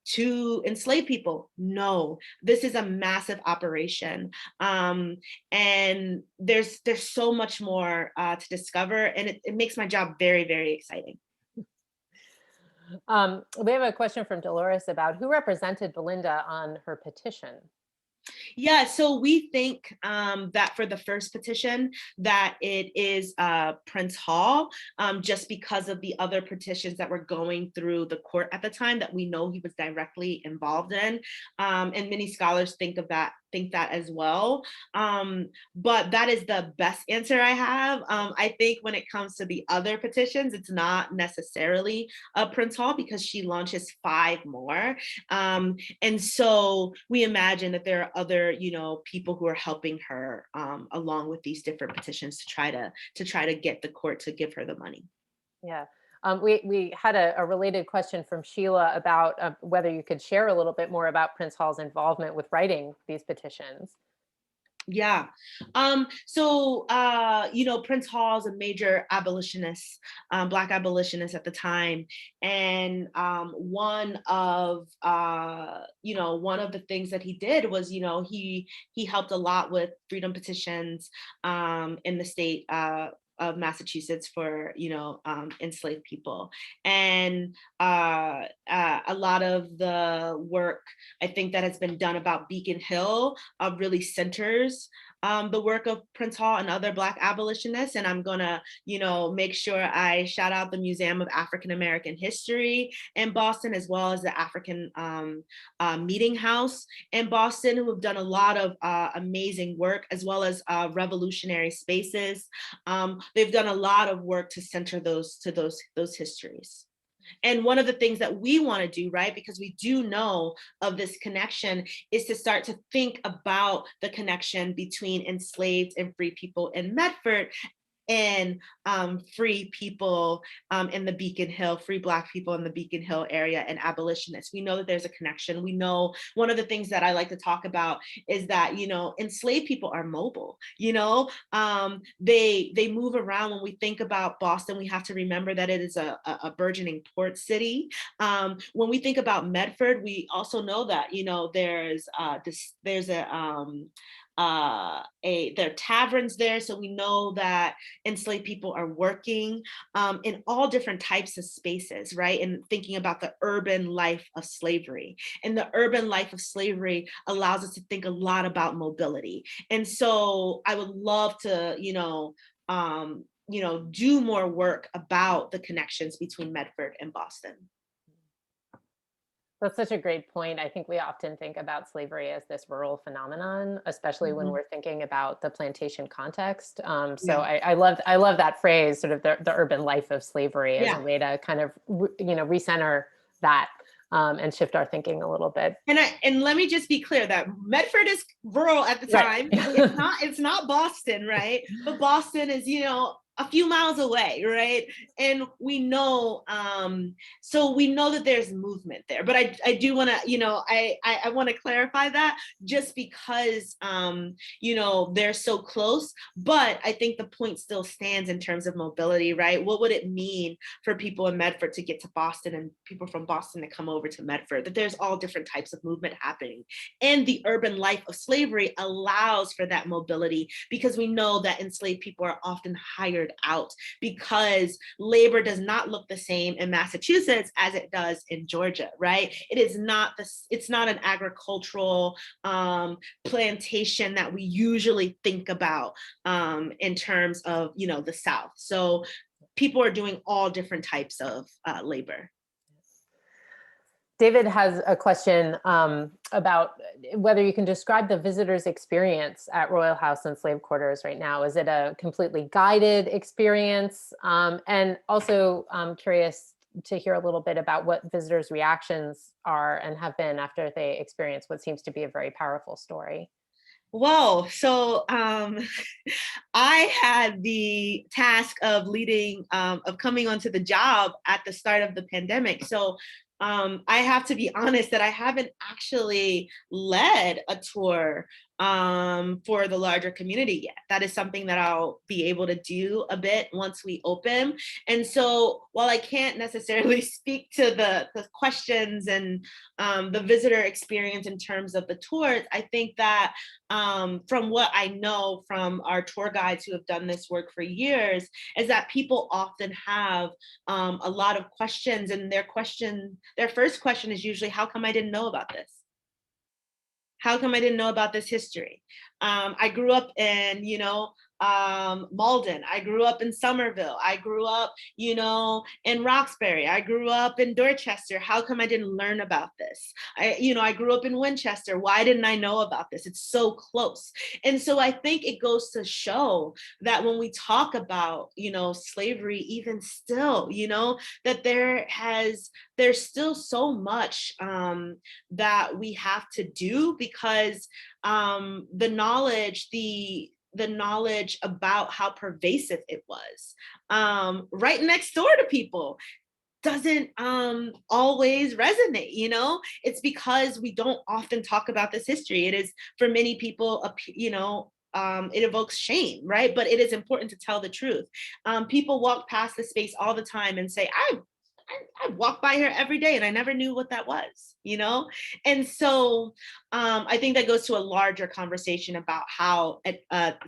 2 enslaved people. No, this is a massive operation. And there's so much more to discover, and it makes my job very, very exciting. We have a question from Dolores about who represented Belinda on her petition. Yeah, so we think that for the first petition that it is Prince Hall, just because of the other petitions that were going through the court at the time that we know he was directly involved in. And many scholars think that as well. But that is the best answer I have. I think when it comes to the other petitions, it's not necessarily Prince Hall because she launches 5 more. And so we imagine that there are other, people who are helping her along with these different petitions to try to get the court to give her the money. Yeah. We had a related question from Sheila about whether you could share a little bit more about Prince Hall's involvement with writing these petitions. Yeah. So, Prince Hall is a major abolitionist, Black abolitionist at the time. And one of the things that he did was, he helped a lot with freedom petitions in the state of Massachusetts for, enslaved people. And a lot of the work, I think, that has been done about Beacon Hill really centers the work of Prince Hall and other Black abolitionists. And I'm gonna, make sure I shout out the Museum of African American History in Boston, as well as the African Meeting House in Boston, who have done a lot of amazing work, as well as revolutionary spaces. They've done a lot of work to center those histories. And one of the things that we want to do, right, because we do know of this connection, is to start to think about the connection between enslaved and free people in Medford and free people in the Beacon Hill, free Black people in the Beacon Hill area, and abolitionists. We know that there's a connection. We know one of the things that I like to talk about is that, enslaved people are mobile. They move around. When we think about Boston, we have to remember that it is a burgeoning port city. When we think about Medford, we also know that, there are taverns there, so we know that enslaved people are working in all different types of spaces, right? And thinking about the urban life of slavery. And the urban life of slavery allows us to think a lot about mobility. And so I would love to, do more work about the connections between Medford and Boston. That's such a great point. I think we often think about slavery as this rural phenomenon, especially when we're thinking about the plantation context. I love that phrase, sort of the urban life of slavery, as a way to kind of recenter that and shift our thinking a little bit. And let me just be clear that Medford is rural at the time. Right. It's not Boston, right? But Boston is, a few miles away, right? And we know, so we know that there's movement there. But I do want to, I want to clarify that, just because, they're so close. But I think the point still stands in terms of mobility, right? What would it mean for people in Medford to get to Boston, and people from Boston to come over to Medford? That there's all different types of movement happening. And the urban life of slavery allows for that mobility, because we know that enslaved people are often hired out, because labor does not look the same in Massachusetts as it does in Georgia, right? It's not an agricultural plantation that we usually think about in terms of, the South. So people are doing all different types of labor. David has a question about whether you can describe the visitor's experience at Royall House and Slave Quarters right now. Is it a completely guided experience? And also, I'm curious to hear a little bit about what visitors' reactions are and have been after they experience what seems to be a very powerful story. Whoa, so I had the task of coming onto the job at the start of the pandemic. So I have to be honest that I haven't actually led a tour for the larger community yet. That is something that I'll be able to do a bit once we open. And so while I can't necessarily speak to the questions and the visitor experience in terms of the tours, I think that from what I know from our tour guides who have done this work for years, is that people often have a lot of questions, and their first question is usually, how come I didn't know about this? How come I didn't know about this history? I grew up in, Malden. I grew up in Somerville. I grew up, in Roxbury. I grew up in Dorchester. How come I didn't learn about this? I grew up in Winchester. Why didn't I know about this? It's so close. And so I think it goes to show that when we talk about, slavery, even still, that there's still so much that we have to do, because the knowledge about how pervasive it was right next door to people doesn't always resonate. It's because we don't often talk about this history. It is, for many people, it evokes shame, right? But it is important to tell the truth. People walk past the space all the time and say, I walk by here every day and I never knew what that was, And so I think that goes to a larger conversation about how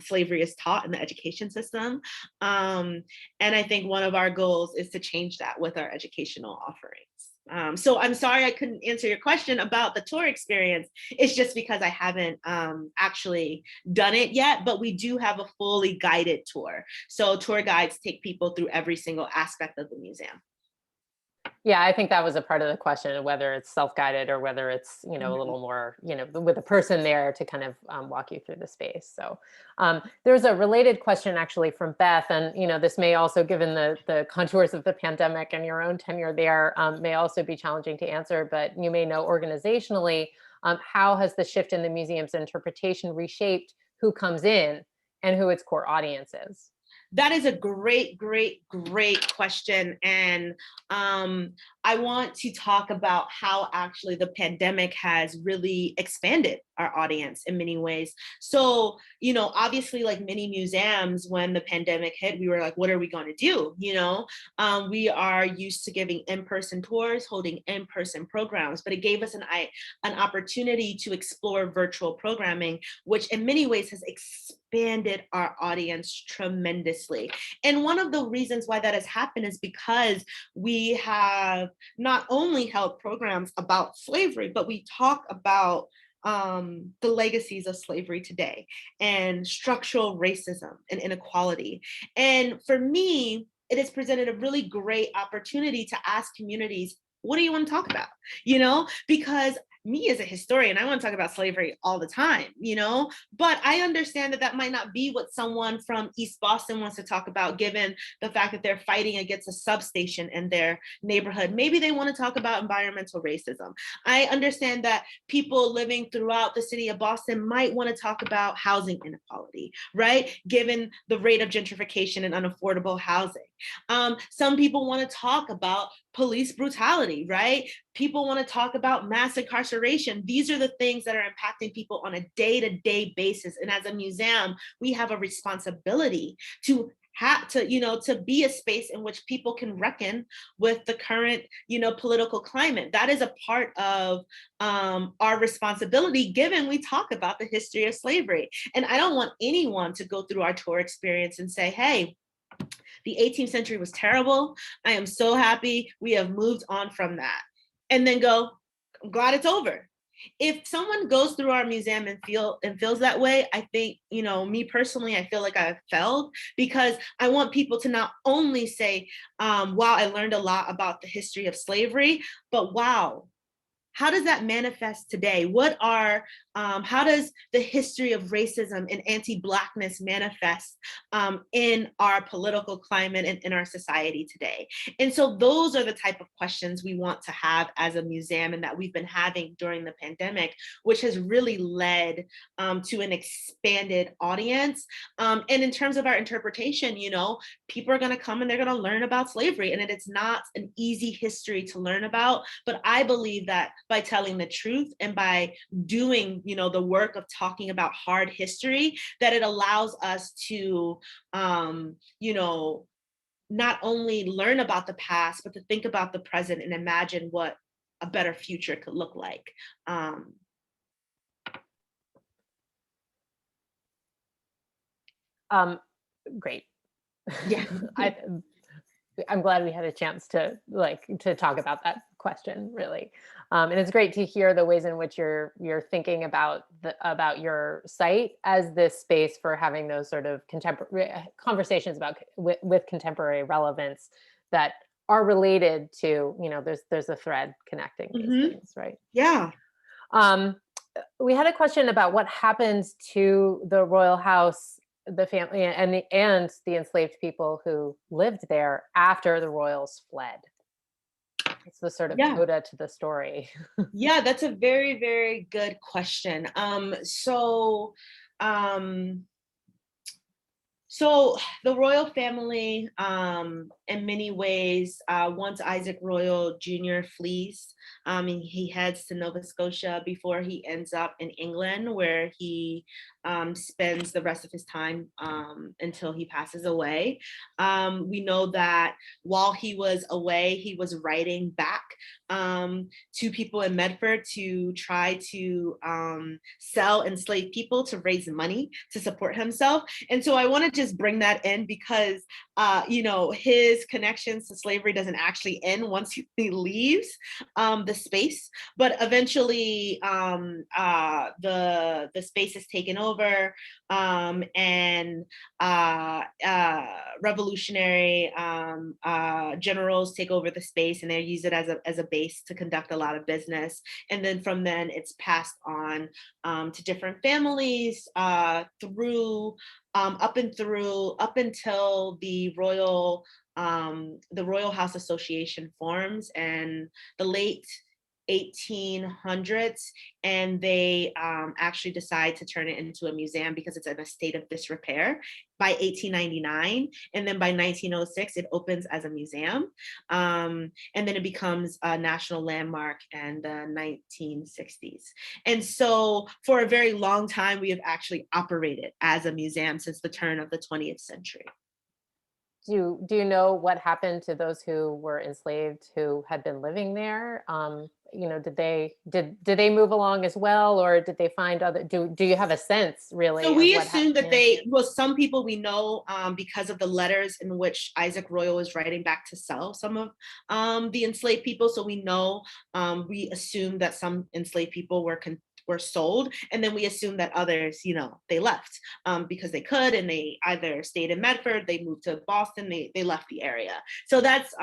slavery is taught in the education system. And I think one of our goals is to change that with our educational offerings. So I'm sorry I couldn't answer your question about the tour experience. It's just because I haven't actually done it yet, but we do have a fully guided tour. So tour guides take people through every single aspect of the museum. Yeah, I think that was a part of the question, whether it's self-guided or whether it's, a little more, with a person there to kind of walk you through the space. So there's a related question actually from Beth, and, this may also, given the contours of the pandemic and your own tenure there, may also be challenging to answer, but you may know organizationally, how has the shift in the museum's interpretation reshaped who comes in and who its core audience is? That is a great question. And I want to talk about how actually the pandemic has really expanded our audience in many ways. So, obviously, like many museums, when the pandemic hit, we were like, what are we going to do? We are used to giving in-person tours, holding in-person programs, but it gave us an opportunity to explore virtual programming, which in many ways has expanded our audience tremendously. And one of the reasons why that has happened is because we have not only held programs about slavery, but we talk about the legacies of slavery today and structural racism and inequality. And for me, it has presented a really great opportunity to ask communities, what do you want to talk about? Because me as a historian, I want to talk about slavery all the time, but I understand that might not be what someone from East Boston wants to talk about, given the fact that they're fighting against a substation in their neighborhood. Maybe they want to talk about environmental racism. I understand that people living throughout the city of Boston might want to talk about housing inequality, right? Given the rate of gentrification and unaffordable housing. Some people want to talk about police brutality, right? People want to talk about mass incarceration. These are the things that are impacting people on a day-to-day basis. And as a museum, we have a responsibility to be a space in which people can reckon with the current, political climate. That is a part of our responsibility, given we talk about the history of slavery. And I don't want anyone to go through our tour experience and say, hey, the 18th century was terrible. I am so happy we have moved on from that. And then go, I'm glad it's over. If someone goes through our museum and feels that way, I think, me personally, I feel like I've failed, because I want people to not only say, wow, I learned a lot about the history of slavery, but wow, how does that manifest today? How does the history of racism and anti-Blackness manifest in our political climate and in our society today? And so those are the type of questions we want to have as a museum, and that we've been having during the pandemic, which has really led to an expanded audience. And in terms of our interpretation, people are going to come and they're going to learn about slavery, and it's not an easy history to learn about. But I believe that by telling the truth and by doing, the work of talking about hard history, that it allows us to, not only learn about the past, but to think about the present and imagine what a better future could look like. Great. Yeah. I'm glad we had a chance to talk about that question, really. And it's great to hear the ways in which you're thinking about your site as this space for having those sort of contemporary conversations about with contemporary relevance that are related to, there's a thread connecting these things, right? Yeah. We had a question about what happens to the royal house, the family, and the enslaved people who lived there after the royals fled. It's the sort of coda to the story. Yeah, that's a very, very good question. So the royal family, in many ways, once Isaac Royall Jr. flees, and he heads to Nova Scotia before he ends up in England, where he spends the rest of his time until he passes away. We know that while he was away, he was writing back to people in Medford to try to sell enslaved people to raise money to support himself. And so I want to just bring that in because, his connections to slavery doesn't actually end once he leaves the space, but eventually the space is taken over, and revolutionary generals take over the space, and they use it as a base to conduct a lot of business. And then from then it's passed on to different families through up until the Royal House Association forms in the late 1800s, and they actually decide to turn it into a museum because it's in a state of disrepair by 1899, and then by 1906 it opens as a museum, and then it becomes a national landmark in the 1960s. And so for a very long time we have actually operated as a museum since the turn of the 20th century. Do you know what happened to those who were enslaved who had been living there? Did they move along as well, or did they find other? Do you have a sense really? So we assume that some people we know because of the letters in which Isaac Royall was writing back to sell some of the enslaved people. So we know we assume that some enslaved people were sold, and then we assume that others, they left because they could, and they either stayed in Medford, they moved to Boston, they left the area. So that's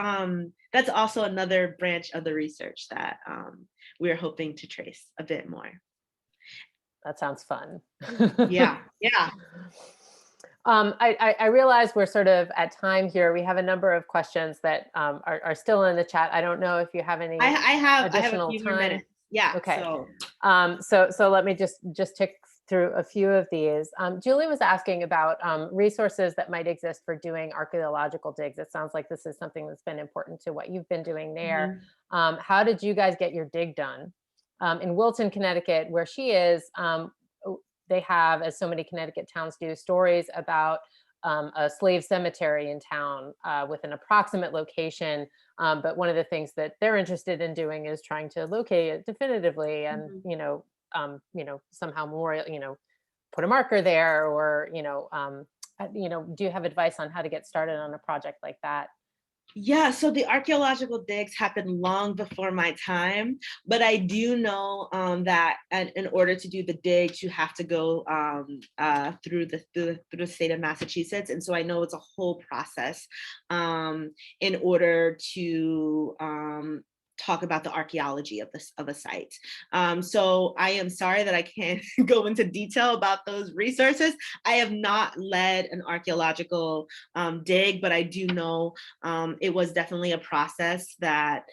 also another branch of the research that we're hoping to trace a bit more. That sounds fun. Yeah. I realize we're sort of at time here. We have a number of questions that are still in the chat. I don't know if you have any. I have additional a few time. more minutes. Yeah. Okay. So let me just tick through a few of these. Julie was asking about resources that might exist for doing archaeological digs. It sounds like this is something that's been important to what you've been doing there. Mm-hmm. How did you guys get your dig done? In Wilton, Connecticut, where she is, they have, as so many Connecticut towns do, stories about a slave cemetery in town with an approximate location. But one of the things that they're interested in doing is trying to locate it definitively and, mm-hmm. Somehow memorial, put a marker there, or, do you have advice on how to get started on a project like that? Yeah, so the archaeological digs happened long before my time, but I do know that in order to do the digs, you have to go through the state of Massachusetts, and so I know it's a whole process in order to talk about the archaeology of a site. So I am sorry that I can't go into detail about those resources. I have not led an archaeological dig, but I do know it was definitely a process that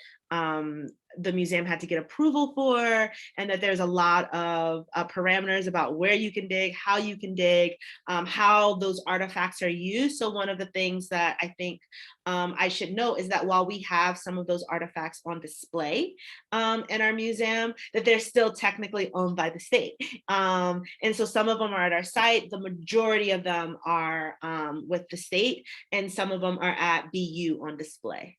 the museum had to get approval for, and that there's a lot of parameters about where you can dig, how you can dig, how those artifacts are used. So one of the things that I think I should note is that while we have some of those artifacts on display in our museum, that they're still technically owned by the state. And so some of them are at our site, the majority of them are with the state, and some of them are at BU on display.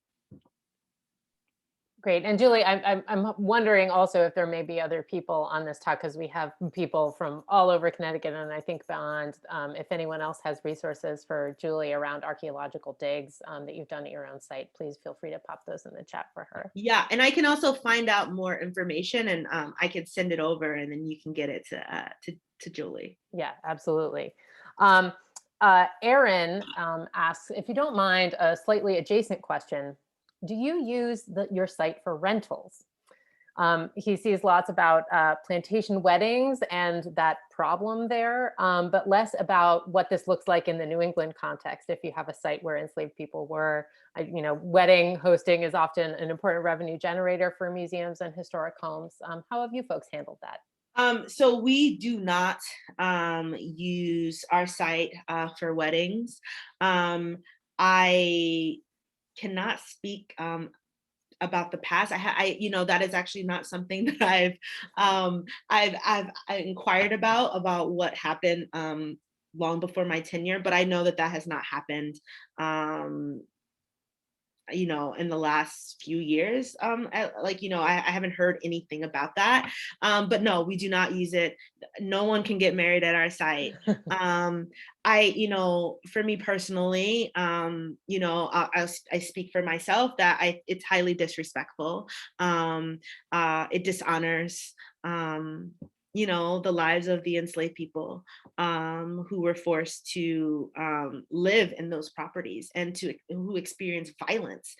Great. And Julie, I'm wondering also if there may be other people on this talk, because we have people from all over Connecticut and I think beyond. If anyone else has resources for Julie around archaeological digs that you've done at your own site, please feel free to pop those in the chat for her. Yeah, and I can also find out more information, and I can send it over, and then you can get it to Julie. Yeah, absolutely. Aaron asks, if you don't mind, a slightly adjacent question. Do you use your site for rentals? He sees lots about plantation weddings and that problem there, but less about what this looks like in the New England context. If you have a site where enslaved people were, wedding hosting is often an important revenue generator for museums and historic homes. How have you folks handled that? So we do not use our site for weddings. I cannot speak about the past. That is actually not something that I've inquired about what happened long before my tenure, but I know that has not happened in the last few years. I haven't heard anything about that. But no, we do not use it. No one can get married at our site. For me personally, I speak for myself that it's highly disrespectful. It dishonors the lives of the enslaved people who were forced to live in those properties and who experience violence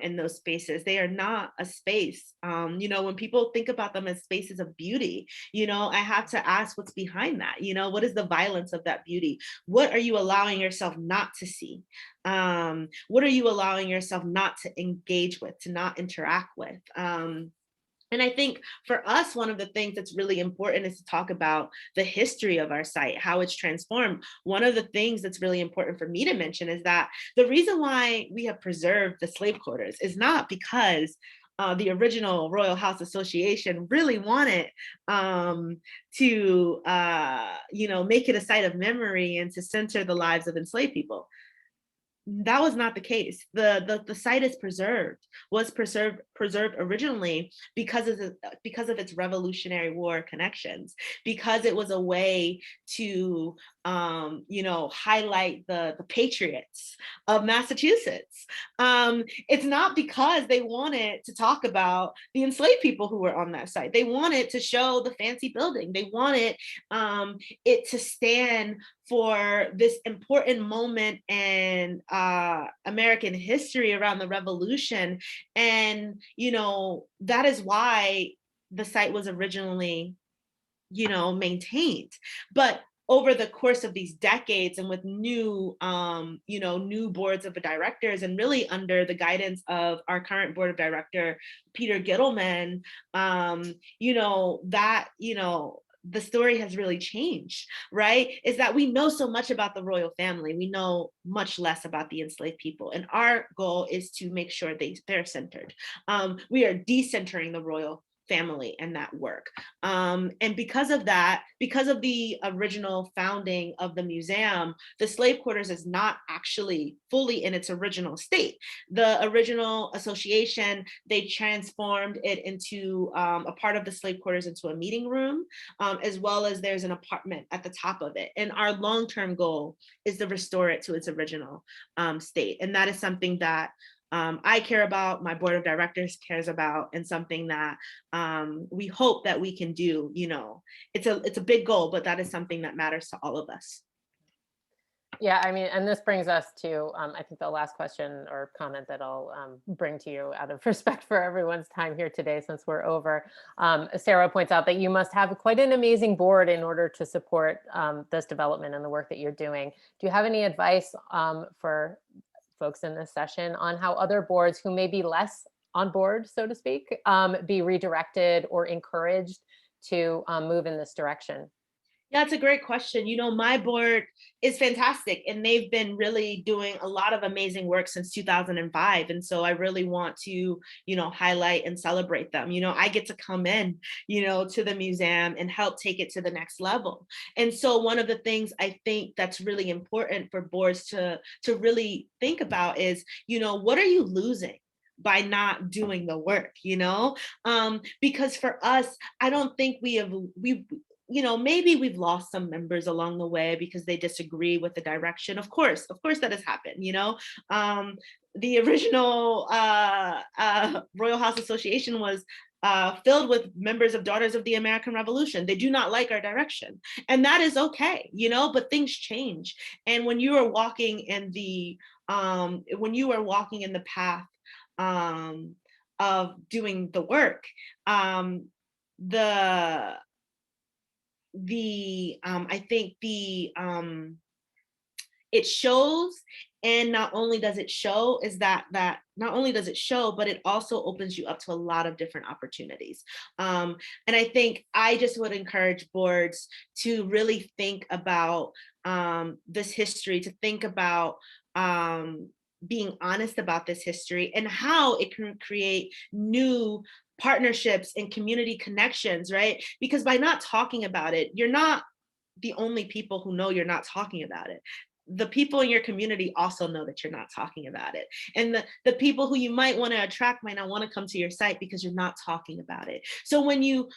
in those spaces. They are not a space. When people think about them as spaces of beauty, I have to ask what's behind that. What is the violence of that beauty? What are you allowing yourself not to see? What are you allowing yourself not to engage with, to not interact with? And I think for us, one of the things that's really important is to talk about the history of our site, how it's transformed. One of the things that's really important for me to mention is that the reason why we have preserved the slave quarters is not because the original Royal House Association really wanted to make it a site of memory and to center the lives of enslaved people. That was not the case. The site is was preserved originally because of its Revolutionary War connections, because it was a way to highlight the patriots of Massachusetts. It's not because they wanted to talk about the enslaved people who were on that site. They wanted to show the fancy building. They wanted it to stand for this important moment in American history around the Revolution. And, that is why the site was originally, maintained. But over the course of these decades and with new boards of directors, and really under the guidance of our current board of director, Peter Gittleman, the story has really changed, right? Is that we know so much about the royal family. We know much less about the enslaved people. And our goal is to make sure they're centered. We are decentering the royal family and that work. And because of that, because of the original founding of the museum, the slave quarters is not actually fully in its original state. The original association, they transformed it into a part of the slave quarters into a meeting room, as well as there's an apartment at the top of it. And our long-term goal is to restore it to its original state. And that is something that I care about, my board of directors cares about, and something that we hope that we can do. It's a big goal, but that is something that matters to all of us. Yeah, and this brings us to, I think, the last question or comment that I'll bring to you out of respect for everyone's time here today, since we're over. Sarah points out that you must have quite an amazing board in order to support this development and the work that you're doing. Do you have any advice for folks in this session on how other boards who may be less on board, so to speak, be redirected or encouraged to move in this direction? Yeah, it's a great question. My board is fantastic, and they've been really doing a lot of amazing work since 2005. And so I really want to, highlight and celebrate them. I get to come in, to the museum and help take it to the next level. And so one of the things I think that's really important for boards to really think about is, what are you losing by not doing the work, because for us, I don't think maybe we've lost some members along the way because they disagree with the direction. Of course that has happened, the original Royal House Association was filled with members of Daughters of the American Revolution. They do not like our direction, and that is okay, but things change. And when you are walking in the path of doing the work, I think it shows. And not only does it show, but it also opens you up to a lot of different opportunities. And I think I just would encourage boards to really think about this history, to think about being honest about this history and how it can create new partnerships and community connections, right? Because by not talking about it, you're not the only people who know you're not talking about it. The people in your community also know that you're not talking about it. And the people who you might want to attract might not want to come to your site because you're not talking about it. So when you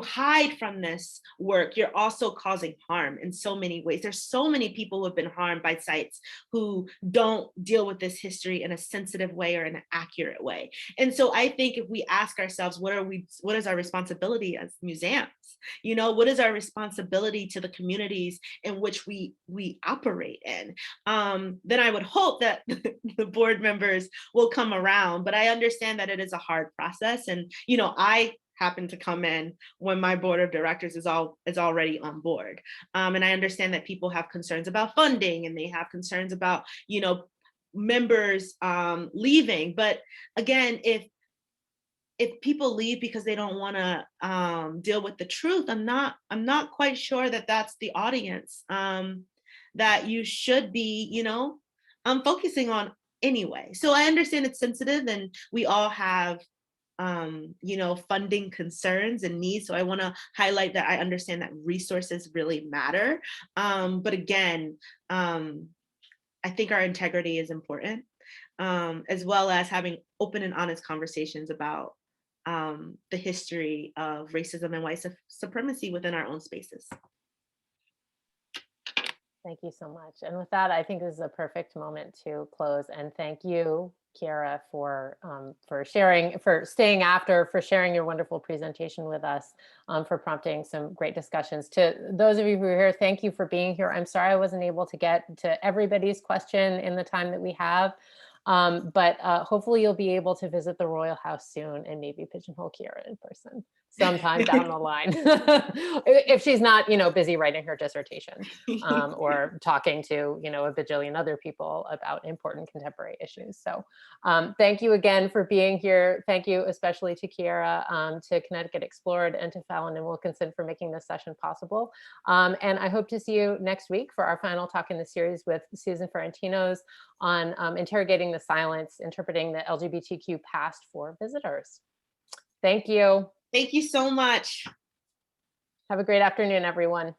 hide from this work, you're also causing harm in so many ways. There's so many people who have been harmed by sites who don't deal with this history in a sensitive way or in an accurate way. And so I think if we ask ourselves, what is our responsibility as museums? What is our responsibility to the communities in which we operate in? Then I would hope that the board members will come around. But I understand that it is a hard process. And, I happen to come in when my board of directors is already on board. And I understand that people have concerns about funding, and they have concerns about, members leaving. But again, if people leave because they don't want to deal with the truth, I'm not quite sure that that's the audience that you should be, focusing on anyway. So I understand it's sensitive, and we all have, funding concerns and needs. So I want to highlight that I understand that resources really matter. But again, I think our integrity is important, as well as having open and honest conversations about the history of racism and white supremacy within our own spaces. Thank you so much. And with that, I think this is a perfect moment to close. And thank you, Kyera, for sharing, for staying after, for sharing your wonderful presentation with us, for prompting some great discussions. To those of you who are here, thank you for being here. I'm sorry I wasn't able to get to everybody's question in the time that we have. But hopefully you'll be able to visit the Royal House soon and maybe pigeonhole Kyera in person sometime down the line. If she's not, busy writing her dissertation or talking to, a bajillion other people about important contemporary issues. So thank you again for being here. Thank you especially to Kyera, to Connecticut Explored, and to Fallon and Wilkinson for making this session possible. And I hope to see you next week for our final talk in the series with Susan Ferrentinos on interrogating the silence, interpreting the LGBTQ past for visitors. Thank you. Thank you so much. Have a great afternoon, everyone.